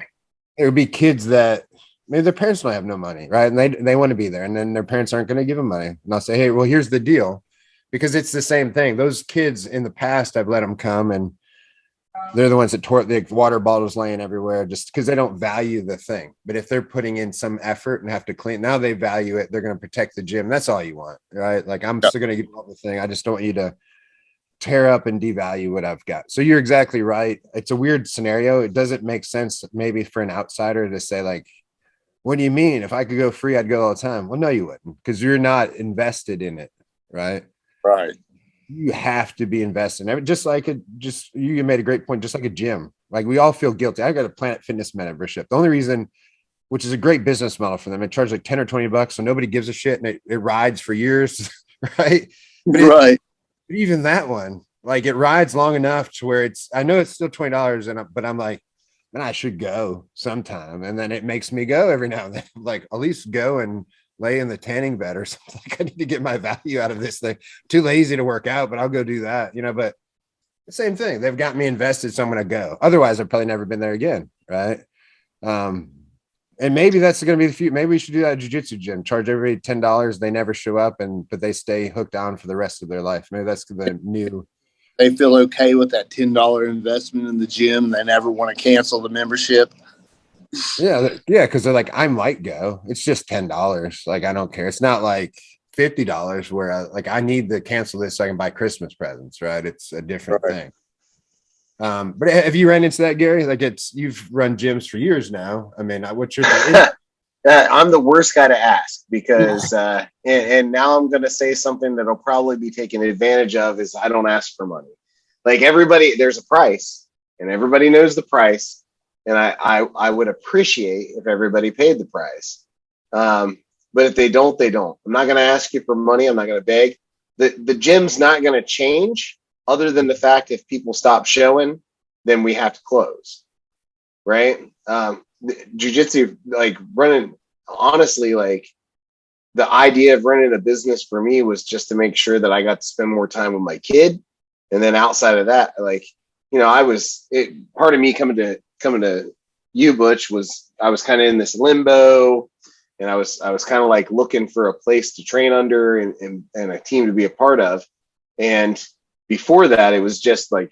there would be kids that maybe their parents don't have no money, right? And they want to be there, and then their parents aren't going to give them money. And I'll say, hey, well, here's the deal, because it's the same thing. Those kids in the past, I've let them come, and they're the ones that tore the water bottles laying everywhere just because they don't value the thing. But if they're putting in some effort and have to clean, now they value it. They're going to protect the gym. That's all you want, right? Like I'm still going to give all the thing. I just don't want you to tear up and devalue what I've got. So you're exactly right. It's a weird scenario. It doesn't make sense maybe for an outsider to say like, what do you mean? If I could go free, I'd go all the time. Well, no, you wouldn't, because you're not invested in it. Right. Right. You have to be invested in it. Just like you made a great point, just like a gym. Like we all feel guilty. I got a Planet Fitness membership. The only reason, which is a great business model for them, it charges like 10 or $20. So nobody gives a shit and it rides for years. Right. Right. But even that one, like it rides long enough to where I know it's still $20, but I'm like, man, I should go sometime. And then it makes me go every now and then. Like at least go and lay in the tanning bed or something. Like I need to get my value out of this thing. Too lazy to work out, but I'll go do that, you know. But the same thing. They've got me invested, so I'm gonna go. Otherwise, I've probably never been there again. Right. And maybe that's going to be the future. Maybe we should do that at jiu-jitsu gym. Charge everybody $10. They never show up, but they stay hooked on for the rest of their life. Maybe that's the new. They feel okay with that $10 investment in the gym. They never want to cancel the membership. Yeah, because they're like, I might go. It's just $10. Like I don't care. It's not like $50 where I need to cancel this so I can buy Christmas presents. Right? It's a different thing. But have you ran into that, Gary? Like you've run gyms for years now. I mean, what's your I'm the worst guy to ask because, and now I'm going to say something that'll probably be taken advantage of is I don't ask for money. Like everybody, there's a price and everybody knows the price. And I would appreciate if everybody paid the price. But if they don't, they don't. I'm not going to ask you for money. I'm not going to beg. The gym's not going to change other than the fact if people stop showing, then we have to close, right? Jiu-jitsu, like running, honestly, like the idea of running a business for me was just to make sure that I got to spend more time with my kid. And then outside of that, like, you know, part of me coming to you, Butch, was I was kind of in this limbo, and I was kind of like looking for a place to train under and a team to be a part of. And before that, it was just like,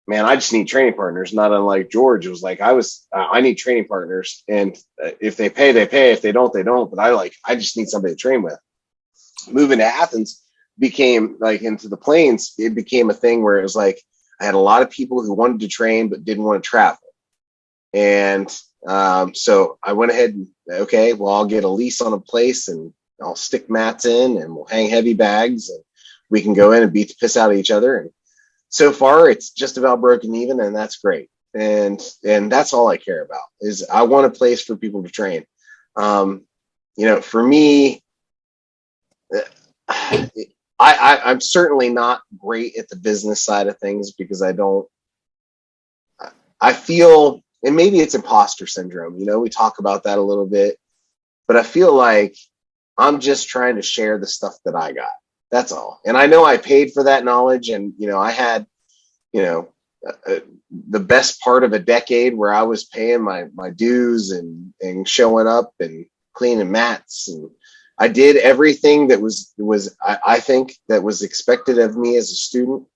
man, I just need training partners. Not unlike George, it was like I need training partners, and if they pay, they pay. If they don't, they don't. But I just need somebody to train with. Moving to Athens became like into the plains. It became a thing where it was like I had a lot of people who wanted to train but didn't want to travel, and so I went ahead and okay, well, I'll get a lease on a place and I'll stick mats in and we'll hang heavy bags and we can go in and beat the piss out of each other. And so far it's just about broken even, and that's great. And that's all I care about is I want a place for people to train. You know, for me, I'm certainly not great at the business side of things because I feel, and maybe it's imposter syndrome, you know, we talk about that a little bit, but I feel like I'm just trying to share the stuff that I got. That's all. And I know I paid for that knowledge, and, you know, I had, you know, the best part of a decade where I was paying my dues and showing up and cleaning mats, and I did everything that was I think that was expected of me as a student,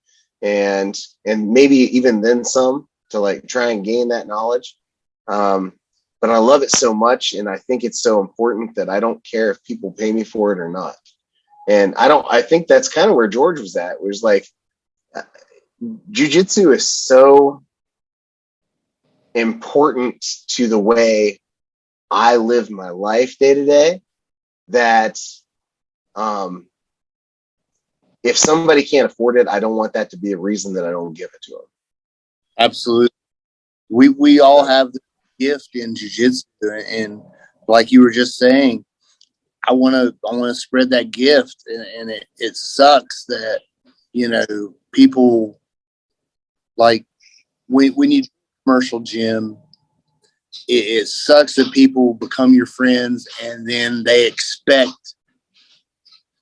and maybe even then some, to like try and gain that knowledge. But I love it so much, and I think it's so important that I don't care if people pay me for it or not. And I think that's kind of where George was at, where it's like jiu-jitsu is so important to the way I live my life day to day that if somebody can't afford it, I don't want that to be a reason that I don't give it to them. Absolutely. We all have the gift in jiu-jitsu, and like you were just saying, I want to spread that gift, and it sucks that, you know, people like when you do commercial gym, it sucks that people become your friends and then they expect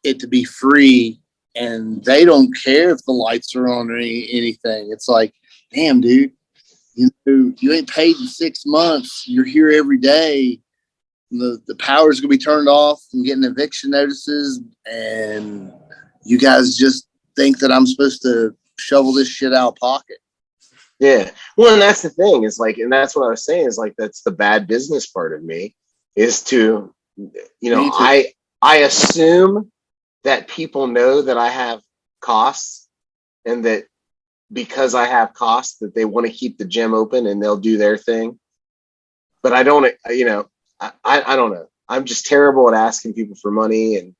it to be free, and they don't care if the lights are on or anything. It's like, damn, dude, you ain't paid in 6 months. You're here every day. The power's gonna be turned off and getting eviction notices, and you guys just think that I'm supposed to shovel this shit out of pocket. Yeah. Well, and that's the thing is like, and that's what I was saying is like, that's the bad business part of me is to, you know, I assume that people know that I have costs, and that because I have costs that they want to keep the gym open and they'll do their thing. But I don't, you know, I don't know. I'm just terrible at asking people for money,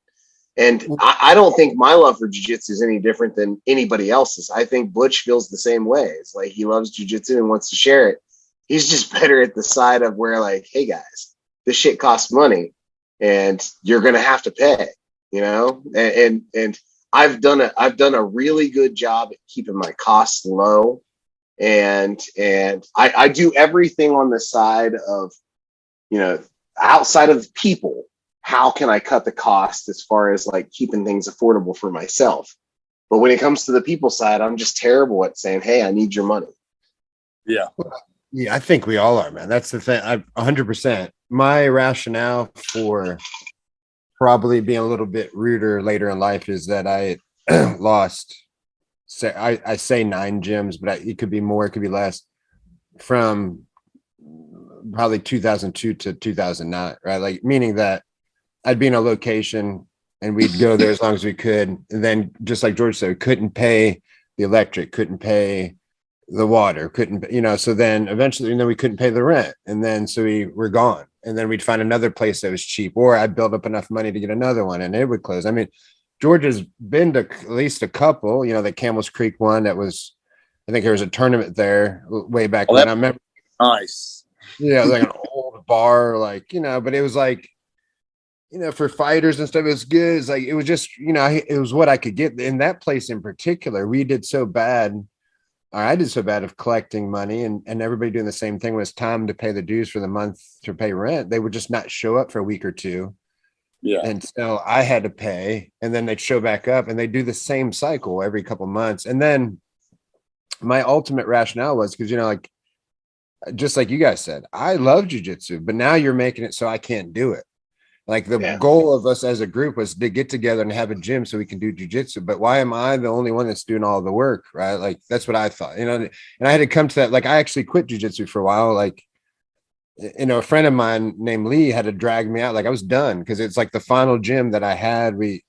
and I don't think my love for jiu-jitsu is any different than anybody else's. I think Butch feels the same way. It's like he loves jiu-jitsu and wants to share it. He's just better at the side of where like, hey guys, this shit costs money and you're going to have to pay, you know? And I've done a really good job at keeping my costs low. And I do everything on the side of, you know, outside of people, how can I cut the cost as far as like keeping things affordable for myself? But when it comes to the people side, I'm just terrible at saying, hey, I need your money. Yeah. Yeah, I think we all are, man. That's the thing. 100%. My rationale for probably being a little bit ruder later in life is that I lost, I say 9 gyms, but it could be more, it could be less, from probably 2002 to 2009, right? Like, meaning that I'd be in a location and we'd go there as long as we could. And then just like George said, we couldn't pay the electric, couldn't pay the water, couldn't, you know, so then eventually, and then we couldn't pay the rent. And then, so we were gone. And then we'd find another place that was cheap, or I'd build up enough money to get another one and it would close. I mean, George has been to at least a couple, you know, the Camel's Creek one that was, I think there was a tournament there way back when. I remember. Nice. Yeah, like an old bar, like, you know, but it was like, for fighters and stuff, it was good. It's like, it was just, it was what I could get in that place in particular. We did so bad, or I did so bad of collecting money and everybody doing the same thing. When it's time to pay the dues for the month to pay rent, they would just not show up for a week or two. Yeah. And so I had to pay, and then they'd show back up, and they do the same cycle every couple months. And then my ultimate rationale was because, like, just like you guys said, I love jujitsu, but now you're making it so I can't do it. Like the goal of us as a group was to get together and have a gym so we can do jujitsu. But why am I the only one that's doing all the work? Right. Like that's what I thought, and I had to come to that. Like I actually quit jujitsu for a while. Like, a friend of mine named Lee had to drag me out. Like I was done because it's like the final gym that I had. We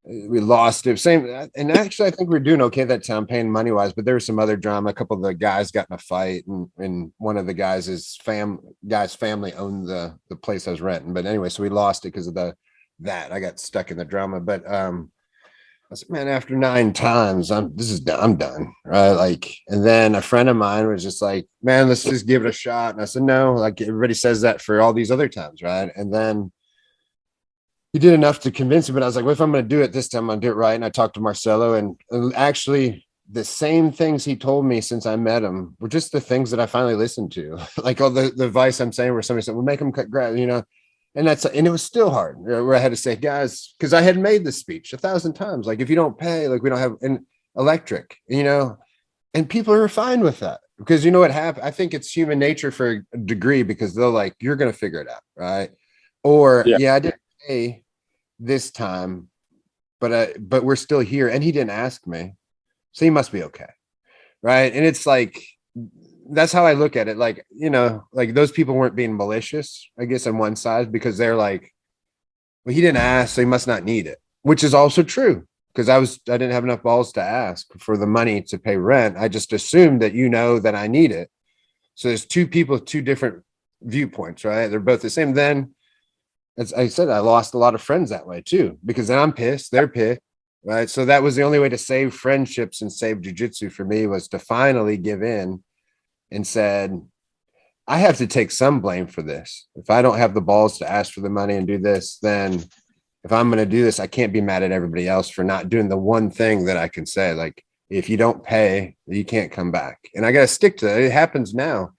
lost it. Same. And actually, I think we were doing okay that time, paying money wise, but there was some other drama. A couple of the guys got in a fight, and one of the guys' family owned the place I was renting. But anyway, so we lost it because of that. I got stuck in the drama. But I said, man, after 9 times, I'm done. Right. Like, and then a friend of mine was just like, man, let's just give it a shot. And I said, no, like everybody says that for all these other times. Right. And then he did enough to convince me, but I was like, well, if I'm going to do it this time, I'm going to do it right. And I talked to Marcelo, and actually the same things he told me since I met him were just the things that I finally listened to. Like all the advice I'm saying where somebody said, well, make them cut grass, and it was still hard where I had to say, guys, because I had made the speech 1,000 times. Like, if you don't pay, like we don't have an electric, and people are fine with that because what happened. I think it's human nature for a degree because they're like, you're going to figure it out. Right. Or I didn't pay this time, but we're still here, and he didn't ask me, so he must be okay. Right. And it's like, that's how I look at it. Like, like those people weren't being malicious, I guess, on one side, because they're like, well, he didn't ask, so he must not need it, which is also true. Because I didn't have enough balls to ask for the money to pay rent. I just assumed that that I need it. So there's two people with two different viewpoints, right? They're both the same. Then, as I said, I lost a lot of friends that way too, because then I'm pissed, they're pissed, right? So that was the only way to save friendships and save jujitsu for me, was to finally give in and said, I have to take some blame for this. If I don't have the balls to ask for the money and do this, then if I'm going to do this, I can't be mad at everybody else for not doing the one thing that I can say. Like, if you don't pay, you can't come back. And I got to stick to it. It happens now.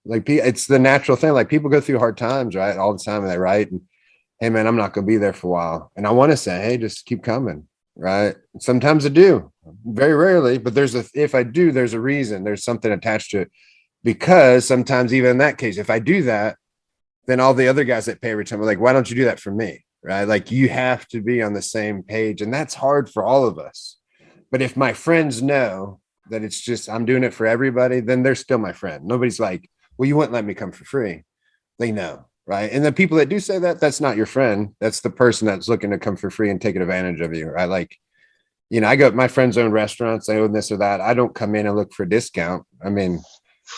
Like, it's the natural thing. Like, people go through hard times, right? All the time. And they write, and hey, man, I'm not going to be there for a while. And I want to say, hey, just keep coming. Right. Sometimes I do, very rarely, but if I do, there's a reason. There's something attached to it. Because sometimes, even in that case, if I do that, then all the other guys that pay every time are like, why don't you do that for me? Right. Like, you have to be on the same page. And that's hard for all of us. But if my friends know that it's just, I'm doing it for everybody, then they're still my friend. Nobody's like, well, you wouldn't let me come for free. They know. Right. And the people that do say that, that's not your friend. That's the person that's looking to come for free and taking advantage of you. Right. Like, I go, my friends own restaurants, they own this or that. I don't come in and look for a discount. I mean,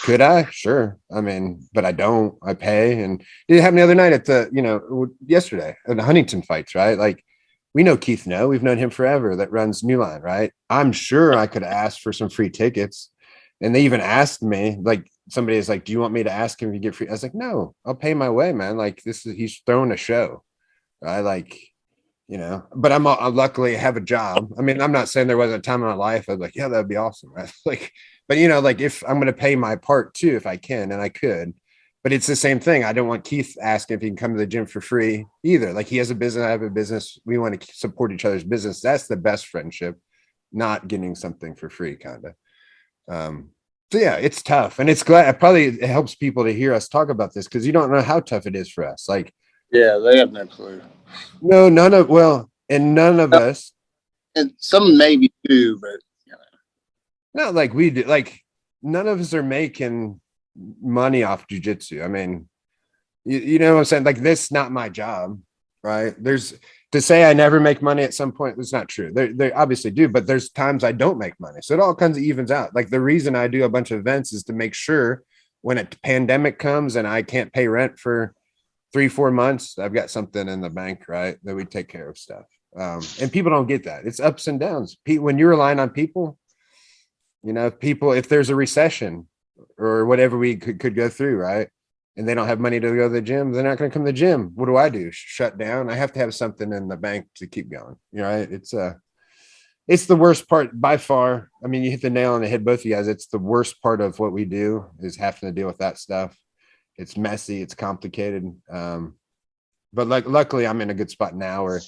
could I? Sure. I mean, but I don't. I pay. And it happened the other night at yesterday at the Huntington fights, right? Like, we know Keith No. We've known him forever, that runs New Line, right? I'm sure I could ask for some free tickets. And they even asked me, like, somebody is like, do you want me to ask him if you get free? I was like, no, I'll pay my way, man. Like, he's throwing a show. I like, but I luckily have a job. I mean, I'm not saying there wasn't a time in my life I was like, yeah, that'd be awesome. Right? Like, but like, if I'm going to pay my part too, if I can, and I could, but it's the same thing. I don't want Keith asking if he can come to the gym for free either. Like, he has a business, I have a business. We want to support each other's business. That's the best friendship, not getting something for free, kind of. So yeah, it's tough, and it helps people to hear us talk about this, because you don't know how tough it is for us. Like, Yeah, they have no clue. no, none of us. And some maybe do, but Not like we do. Like, none of us are making money off jujitsu. I mean, you know what I'm saying? Like, this is not my job, right? To say I never make money at some point, it's not true. They obviously do, but there's times I don't make money. So it all kinds of evens out. Like, the reason I do a bunch of events is to make sure when a pandemic comes and I can't pay rent for 3-4 months, I've got something in the bank, right? That we take care of stuff. And people don't get that. It's ups and downs. When you're relying on people, if there's a recession or whatever we could go through, right? and they don't have money to go to the gym, they're not going to come to the gym. What do? Shut down? I have to have something in the bank to keep going. You know, it's the worst part by far. I mean, you hit the nail on the head, both of you guys. It's the worst part of what we do is having to deal with that stuff. It's messy, it's complicated. But luckily I'm in a good spot now where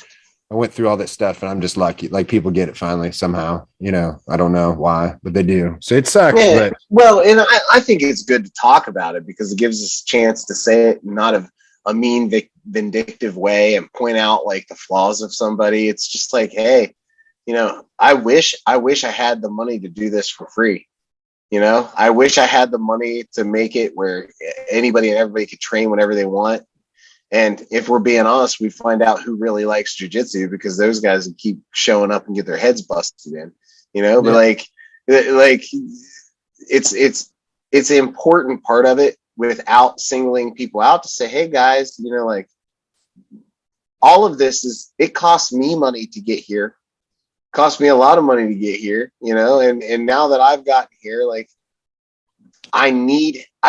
I went through all this stuff and I'm just lucky. Like people get it finally somehow, you know, I don't know why, but they do. So it sucks. Yeah, But well, and I think it's good to talk about it because it gives us a chance to say it not of a mean, vindictive way and point out like the flaws of somebody. It's just like, hey, you know, I wish I had the money to do this for free. You know, I wish I had the money to make it where anybody and everybody could train whenever they want. And if we're being honest, we find out who really likes jujitsu because those guys keep showing up and get their heads busted in, you know, but like it's an important part of it without singling people out to say, hey guys, you know, like all of this it costs me money to get here. Cost me a lot of money to get here, you know, and now that I've gotten here, like I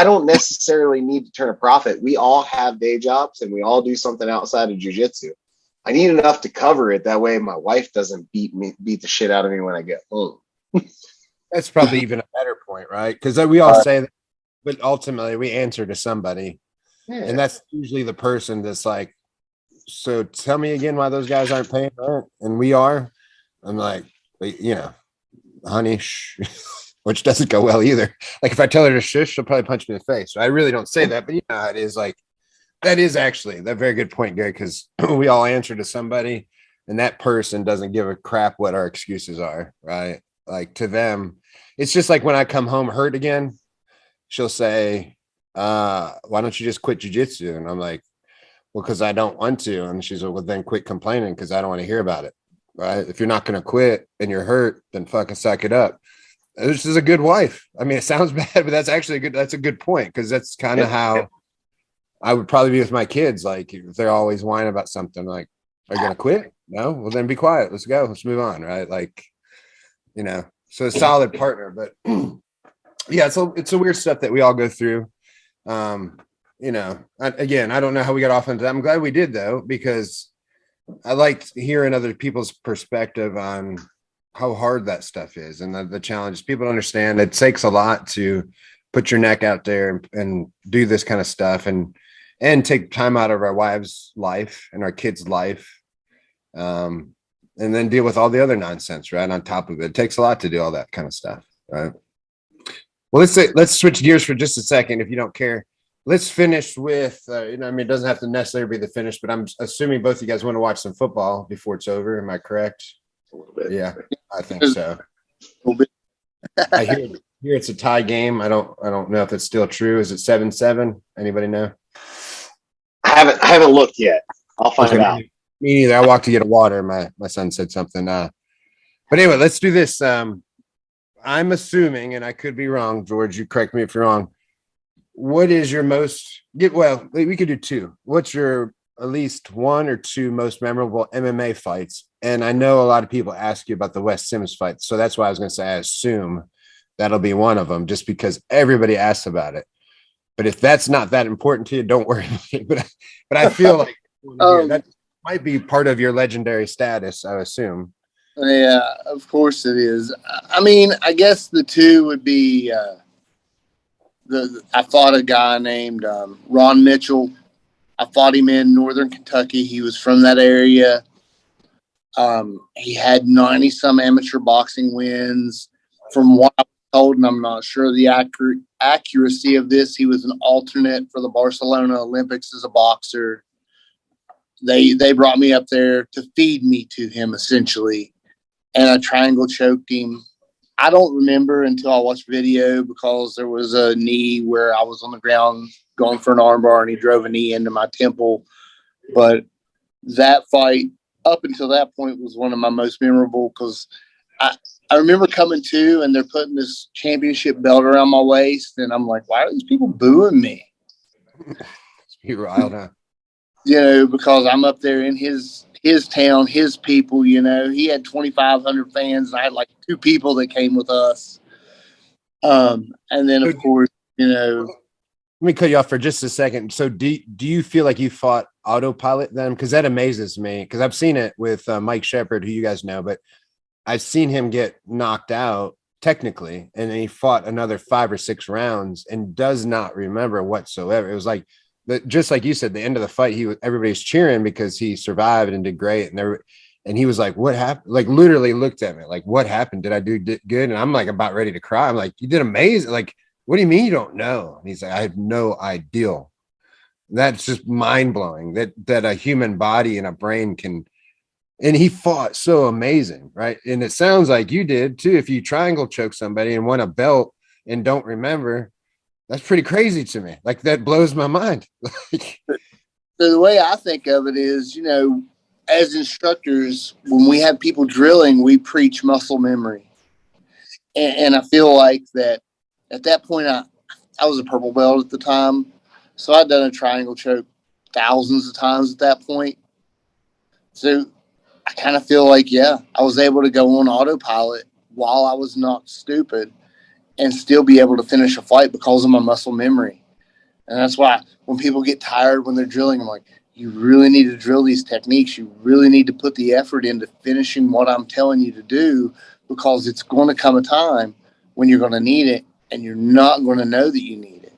don't necessarily need to turn a profit. We all have day jobs and we all do something outside of jujitsu. I need enough to cover it. That way my wife doesn't beat the shit out of me when I get home. that's probably even a better point, right? Because we all say that, but ultimately we answer to somebody. Yeah. And that's usually the person that's like, so tell me again why those guys aren't paying rent and we are. I'm like, you know, honey, shh. Which doesn't go well either. Like if I tell her to shush, she'll probably punch me in the face. So I really don't say that, but you know how it is. Like that is actually that very good point, Gary, because we all answer to somebody and that person doesn't give a crap what our excuses are, right? Like to them, it's just like when I come home hurt again, she'll say, why don't you just quit jujitsu? And I'm like, well, because I don't want to. And she's like, well, then quit complaining because I don't want to hear about it. Right. If you're not going to quit and you're hurt, then fucking suck it up. This is a good wife. I mean, it sounds bad, but that's actually that's a good point because that's kind of how I would probably be with my kids. Like if they're always whining about something, like, are you going to quit? No? Well, then be quiet. Let's go. Let's move on. Right. Like, you know, so a solid partner, but yeah, it's a weird stuff that we all go through. You know, again, I don't know how we got off into that. I'm glad we did though, because I liked hearing other people's perspective on how hard that stuff is and the challenges. People don't understand it takes a lot to put your neck out there and do this kind of stuff and take time out of our wives' life and our kids' life. And then deal with all the other nonsense, right? On top of it. It takes a lot to do all that kind of stuff, right? Well, let's switch gears for just a second, if you don't care. Let's finish with, you know, I mean, it doesn't have to necessarily be the finish, but I'm assuming both of you guys want to watch some football before it's over. Am I correct? A little bit. Yeah, I think so. I hear it's a tie game. I don't know if it's still true. Is it 7-7? Anybody know? I haven't looked yet. I'll find it out. Me neither. I walked to get a water. My son said something. But anyway, let's do this. I'm assuming, and I could be wrong, George, you correct me if you're wrong. What is your we could do two. What's your at least one or two most memorable MMA fights? And I know a lot of people ask you about the Wes Sims fight. So that's why I was going to say, I assume that'll be one of them just because everybody asks about it. But if that's not that important to you, don't worry about it. But I feel like that might be part of your legendary status, I assume. Yeah, of course it is. I mean, I guess the two would be I fought a guy named Ron Mitchell. I fought him in Northern Kentucky. He was from that area. He had 90-some amateur boxing wins. From what I was told, and I'm not sure the accuracy of this, he was an alternate for the Barcelona Olympics as a boxer. They brought me up there to feed me to him, essentially, and I triangle choked him. I don't remember until I watched video because there was a knee where I was on the ground going for an armbar and he drove a knee into my temple. But that fight, up until that point, was one of my most memorable because I remember coming to and they're putting this championship belt around my waist and I'm like, why are these people booing me? You're riled up. You know, because I'm up there in his town, his people, you know. He had 2,500 fans and I had like 2 people that came with us. And then of course, you know, me cut you off for just a second. So do you feel like you fought autopilot then? Because that amazes me. Because I've seen it with Mike Shepard, who you guys know, but I've seen him get knocked out technically, and then he fought another 5 or 6 rounds and does not remember whatsoever. It was like just like you said, the end of the fight, everybody's cheering because he survived and did great, and he was like, "What happened?" Like literally looked at me like, "What happened? Did I do good?" And I'm like about ready to cry. I'm like, "You did amazing!" Like, what do you mean you don't know? And he's like, "I have no idea." That's just mind blowing that a human body and a brain can. And he fought so amazing, right? And it sounds like you did too. If you triangle choke somebody and won a belt and don't remember, that's pretty crazy to me. Like that blows my mind. So the way I think of it is, as instructors, when we have people drilling, we preach muscle memory. And I feel like that at that point, I was a purple belt at the time. So I'd done a triangle choke thousands of times at that point. So I kind of feel like, I was able to go on autopilot while I was not stupid and still be able to finish a fight because of my muscle memory. And that's why when people get tired when they're drilling, I'm like, you really need to drill these techniques. You really need to put the effort into finishing what I'm telling you to do, because it's going to come a time when you're going to need it and you're not going to know that you need it,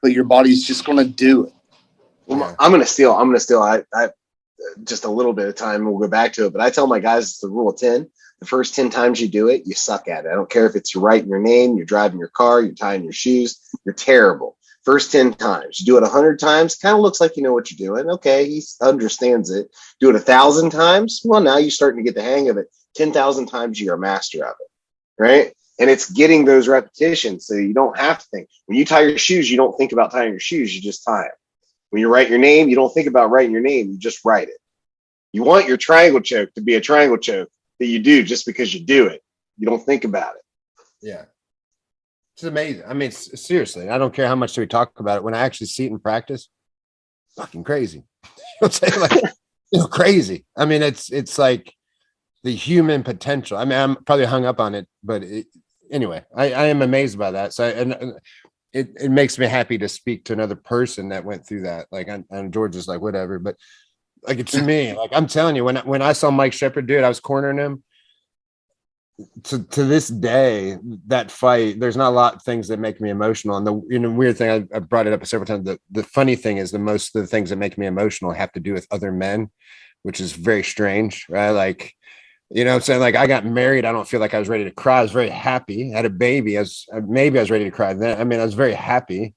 but your body's just going to do it. Well, I'm gonna steal. I just a little bit of time. We'll go back to it, but I tell my guys it's the rule of 10. The first 10 times you do it, you suck at it. I don't care if it's writing your name, you're driving your car, you're tying your shoes, you're terrible. First 10 times. You do it 100 times, kind of looks like you know what you're doing. Okay, he understands it. Do it 1,000 times. Well, now you're starting to get the hang of it. 10,000 times, you're a master of it, right? And it's getting those repetitions so you don't have to think. When you tie your shoes, you don't think about tying your shoes, you just tie them. When you write your name, you don't think about writing your name, you just write it. You want your triangle choke to be a triangle choke that you do just because you do it. You don't think about it. Yeah. It's amazing. I mean, seriously, I don't care how much we talk about it. When I actually see it in practice, fucking crazy. You know what I'm saying? Like, crazy. I mean, it's like the human potential. I mean, I'm probably hung up on it, but anyway, I am amazed by that. So, and it makes me happy to speak to another person that went through that. Like, and George is like, whatever, but like, it's me. Like, I'm telling you, when I saw Mike Shepard do it, I was cornering him. To this day, that fight, there's not a lot of things that make me emotional. And the weird thing, I brought it up several times. The funny thing is, most of the things that make me emotional have to do with other men, which is very strange, right? Like, what I'm saying? Like, I got married. I don't feel like I was ready to cry. I was very happy. I had a baby. Maybe I was ready to cry then. I mean, I was very happy,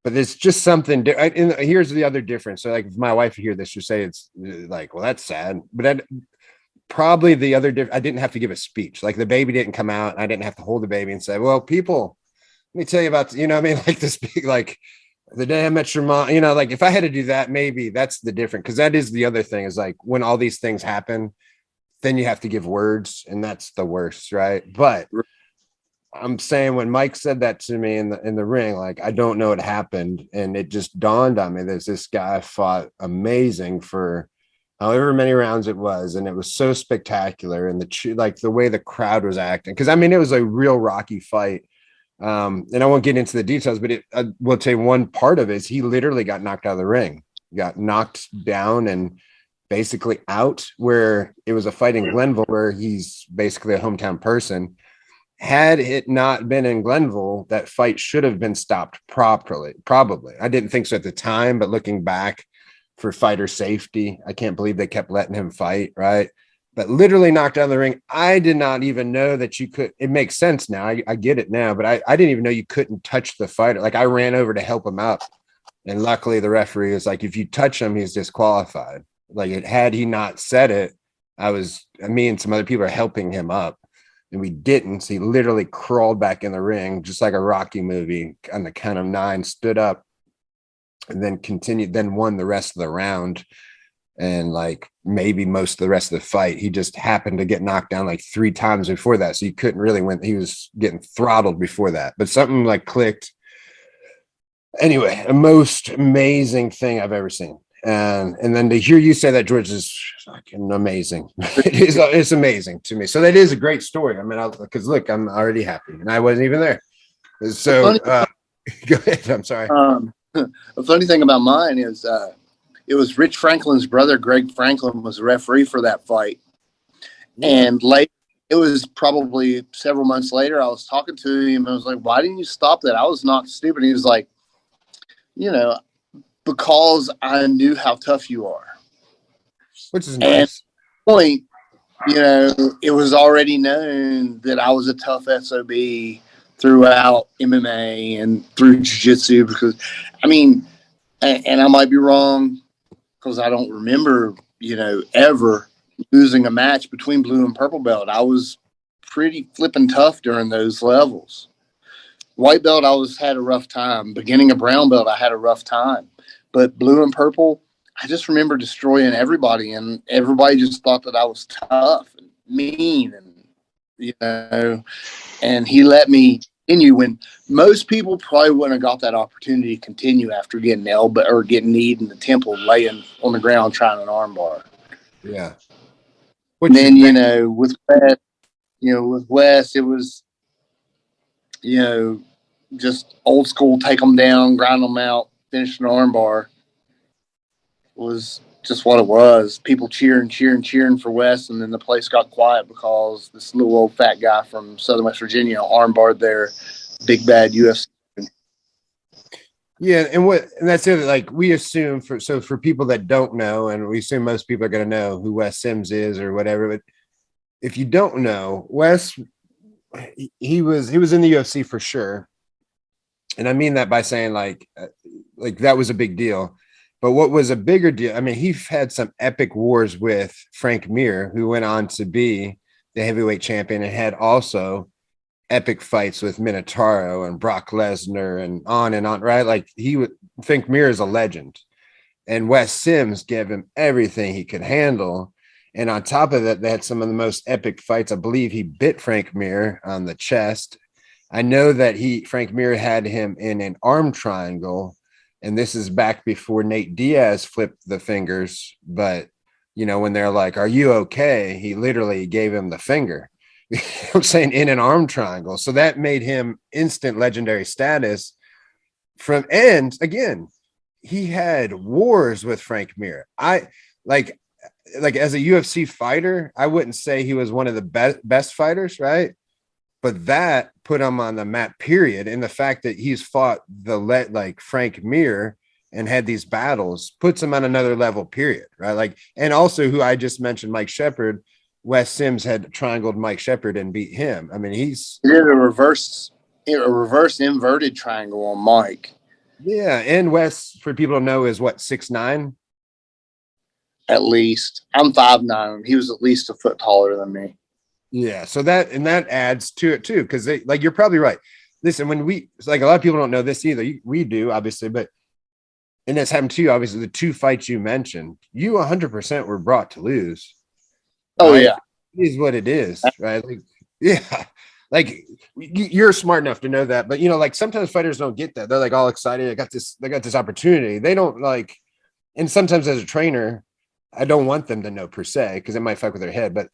but it's just something. And here's the other difference. So, like, if my wife hear this, she'll say it's like, well, that's sad. But probably the other I didn't have to give a speech. Like, the baby didn't come out, and I didn't have to hold the baby and say, well, people, let me tell you about, what I mean? Like, to speak, like, the day I met your mom, like, if I had to do that, maybe that's the difference. Because that is the other thing, is like, when all these things happen, then you have to give words, and that's the worst, right? But I'm saying, when Mike said that to me in the ring, like, I don't know what happened, and it just dawned on me, there's this guy fought amazing for however many rounds it was, and it was so spectacular, and the way the crowd was acting, because I mean, it was a real rocky fight. And I won't get into the details, but I will tell you, one part of it is he literally got knocked out of the ring, got knocked down and basically out, where it was a fight in Glenville, where he's basically a hometown person. Had it not been in Glenville, that fight should have been stopped properly. Probably. I didn't think so at the time, but looking back, for fighter safety, I can't believe they kept letting him fight, right? But literally knocked out of the ring. I did not even know that you could. It makes sense now. I get it now, but I didn't even know you couldn't touch the fighter. Like, I ran over to help him up, and luckily the referee was like, if you touch him, he's disqualified. Like, had he not said it, me and some other people are helping him up, and we didn't. So he literally crawled back in the ring, just like a Rocky movie, on the count of 9, stood up, and then continued, then won the rest of the round. And like, maybe most of the rest of the fight, he just happened to get knocked down like 3 times before that. So he couldn't really win. He was getting throttled before that, but something like clicked. Anyway, a most amazing thing I've ever seen. And then to hear you say that, George, is fucking amazing. It's amazing to me. So that is a great story. I mean, because look, I'm already happy, and I wasn't even there. So Go ahead. I'm sorry. The funny thing about mine is it was Rich Franklin's brother, Greg Franklin, was the referee for that fight. Yeah. And late, it was probably several months later, I was talking to him. I was like, why didn't you stop that? I was not stupid. He was like, because I knew how tough you are. Which is And nice. point, it was already known that I was a tough SOB throughout MMA and through jiu-jitsu because, and I might be wrong because I don't remember, ever losing a match between blue and purple belt. I was pretty flipping tough during those levels. White belt, had a rough time. Beginning of brown belt, I had a rough time. But blue and purple, I just remember destroying everybody, and everybody just thought that I was tough and mean, and he let me continue when most people probably wouldn't have got that opportunity to continue after getting elbow or getting kneed in the temple, laying on the ground trying an armbar. Yeah. And then, with Wes, it was, just old school, take them down, grind them out, finish an armbar. Was just what it was. People cheering for Wes, and then the place got quiet because this little old fat guy from Southern West Virginia armbarred their big bad UFC. Yeah, and that's it. Like we assume for people that don't know, and we assume most people are going to know who Wes Sims is or whatever. But if you don't know, Wes, he was in the UFC for sure, and I mean that by saying like that was a big deal. But what was a bigger deal? I mean, he had some epic wars with Frank Mir, who went on to be the heavyweight champion, and had also epic fights with Minotauro and Brock Lesnar and on, right? Like Frank Mir is a legend, and Wes Sims gave him everything he could handle. And on top of that, they had some of the most epic fights. I believe he bit Frank Mir on the chest. I know that Frank Mir had him in an arm triangle, and this is back before Nate Diaz flipped the fingers. But, when they're like, are you okay? He literally gave him the finger. I'm saying in an arm triangle. So that made him instant legendary status and again, he had wars with Frank Mir. I like as a UFC fighter, I wouldn't say he was one of the best fighters, right? But that put him on the map, period. And the fact that he's fought like Frank Mir and had these battles puts him on another level, period, right? Like, and also who I just mentioned, Mike Shepard, Wes Sims had triangled Mike Shepard and beat him. I mean, he did a reverse inverted triangle on Mike. Yeah, and Wes, for people to know, is what, 6'9"? At least. I'm 5'9". He was at least a foot taller than me. Yeah, so that adds to it too, because you're probably right. Listen, when a lot of people don't know this either. We do, obviously, and that's happened to you. Obviously, the two fights you mentioned, you 100% were brought to lose. Oh right? yeah, it is what it is, right? You're smart enough to know that, but sometimes fighters don't get that. They're like all excited. They got this opportunity. They don't and sometimes as a trainer, I don't want them to know per se because it might fuck with their head, but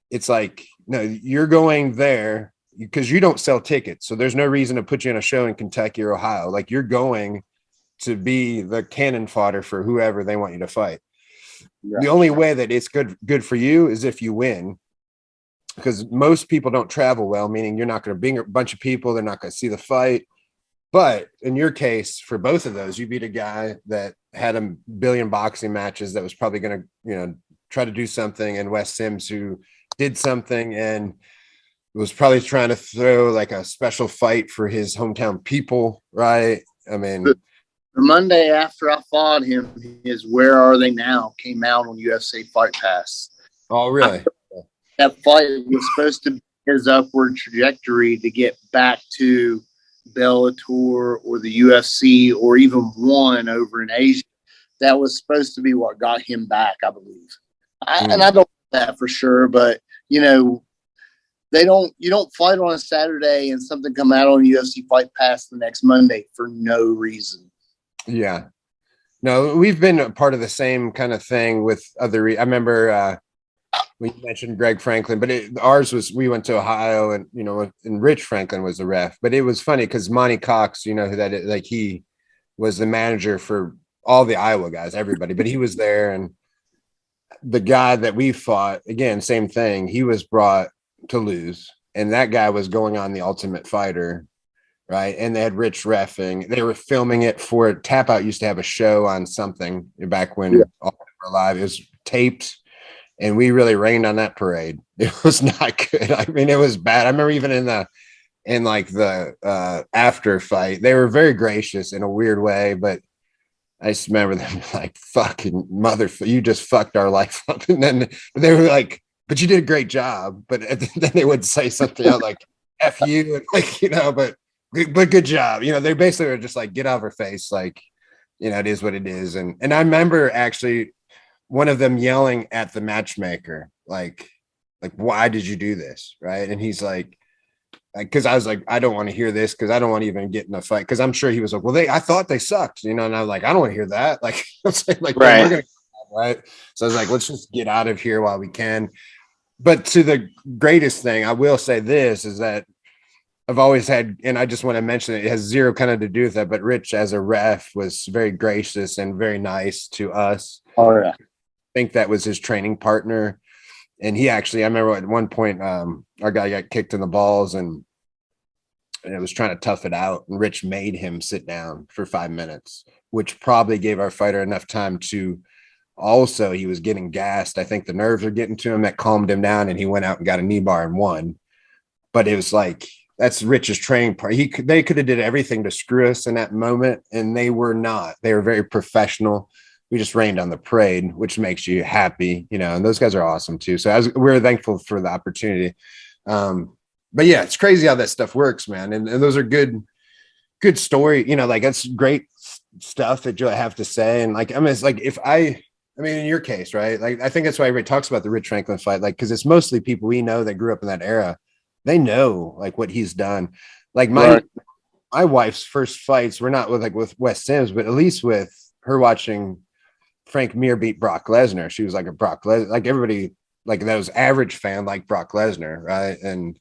it's like, no, you're going there because you don't sell tickets. So there's no reason to put you in a show in Kentucky or Ohio. Like you're going to be the cannon fodder for whoever they want you to fight. Yeah. The only way that it's good for you is if you win, because most people don't travel well, meaning you're not going to bring a bunch of people. They're not going to see the fight. But in your case, for both of those, you beat a guy that had a billion boxing matches that was probably going to, try to do something, and Wes Sims, who did something and was probably trying to throw like a special fight for his hometown people, right? I mean, the Monday after I fought him, his "Where Are They Now" came out on UFC Fight Pass. Oh, really? That fight was supposed to be his upward trajectory to get back to Bellator or the UFC or even one over in Asia. That was supposed to be what got him back, I believe. And I don't know that for sure, but you don't fight on a Saturday and something come out on UFC Fight Pass the next Monday for no reason. Yeah. No, we've been a part of the same kind of thing with other. I remember We mentioned Greg Franklin, but ours was, we went to Ohio, and and Rich Franklin was the ref. But it was funny because Monty Cox, like he was the manager for all the Iowa guys, everybody, but he was there. And the guy that we fought, again, same thing, he was brought to lose, and that guy was going on the Ultimate Fighter, right? And they had Rich reffing. They were filming it for Tap Out. Used to have a show on something back when all were live. It was taped. And we really rained on that parade. It was not good. I mean, it was bad. I remember even in the after fight, they were very gracious in a weird way, but I just remember them like, fucking you just fucked our life up. And then they were like, but you did a great job. But then they would say something else like, F you, and like, but good job. They basically were just like, get out of her face. Like, it is what it is. And I remember actually one of them yelling at the matchmaker, like, why did you do this? Right. And he's like, because I was like, I don't want to hear this, because I don't want to even get in a fight. Because I'm sure he was like, well, I thought they sucked, and I'm like, I don't want to hear that. Like, I'm saying, like, Right. We're gonna, right. So I was like, let's just get out of here while we can. But to the greatest thing, I will say this is that I've always had, and I just want to mention it has zero kind of to do with that, but Rich as a ref was very gracious and very nice to us. Oh yeah. I think that was his training partner. And he actually, I remember at one point, our guy got kicked in the balls and it was trying to tough it out. And Rich made him sit down for 5 minutes, which probably gave our fighter enough time to also, he was getting gassed. I think the nerves were getting to him. That calmed him down, and he went out and got a knee bar and won. But it was like, that's Rich's training part. They could have did everything to screw us in that moment, and they were not. They were very professional. We just rained on the parade, which makes you happy, and those guys are awesome too. So we're thankful for the opportunity. But yeah, it's crazy how that stuff works, man. And those are good story, like that's great stuff that you'll have to say. And like, I mean, it's like in your case, right? Like, I think that's why everybody talks about the Rich Franklin fight, like, cause it's mostly people we know that grew up in that era. They know like what he's done. Like my wife's first fights were not with Wes Sims, but at least with her watching Frank Mir beat Brock Lesnar. She was like a Brock Lesnar, like everybody, like those average fan, like Brock Lesnar. Right. And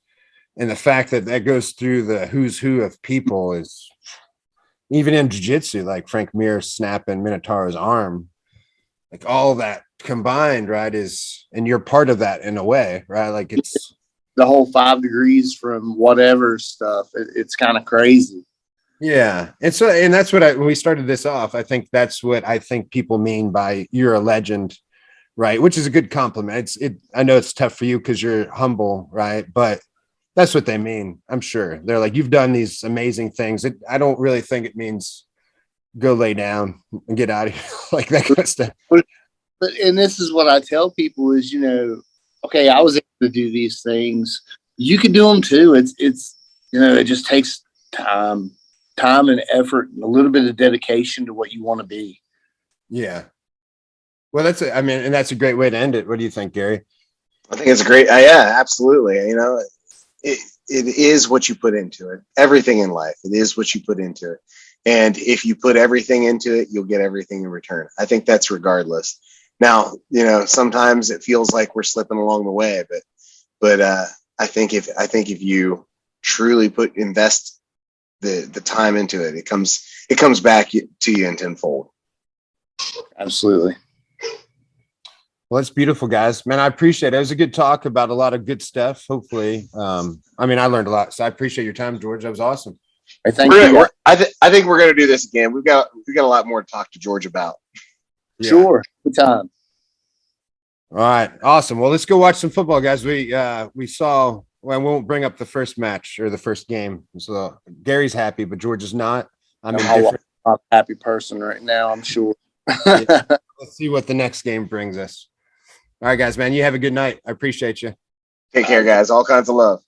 the fact that goes through the who's who of people is even in jiu-jitsu, like Frank Mir snapping Minotaur's arm, like all that combined, right, and you're part of that in a way, right? Like it's the whole 5 degrees from whatever stuff. It's kind of crazy. Yeah. And so, and that's what when we started this off, I think that's what I think people mean by you're a legend, right? Which is a good compliment. I know it's tough for you because you're humble, right? But that's what they mean. I'm sure they're like, you've done these amazing things. I don't really think it means go lay down and get out of here, like that kind of stuff. And this is what I tell people is, okay, I was able to do these things. You can do them too. It's it just takes time and effort and a little bit of dedication to what you want to be. Yeah. Well, and that's a great way to end it. What do you think, Gary? I think it's a great, yeah, absolutely. It is what you put into it. Everything in life, it is what you put into it. And if you put everything into it, you'll get everything in return. I think that's regardless. Now, sometimes it feels like we're slipping along the way, but I think if you truly invest the time into it, it comes back to you in tenfold. Absolutely. Well, it's beautiful, guys. Man, I appreciate it. It was a good talk about a lot of good stuff. Hopefully, I learned a lot, so I appreciate your time, George. That was awesome. Thank you. I think we're gonna do this again. We've got a lot more to talk to George about. Yeah. Sure. Good time. All right, awesome. Well, let's go watch some football, guys. We saw. Well, I won't bring up the first match or the first game. So Gary's happy, but George is not. I'm a happy person right now, I'm sure. Yeah. Let's see what the next game brings us. All right, guys, man, you have a good night. I appreciate you. Take care, guys. All kinds of love.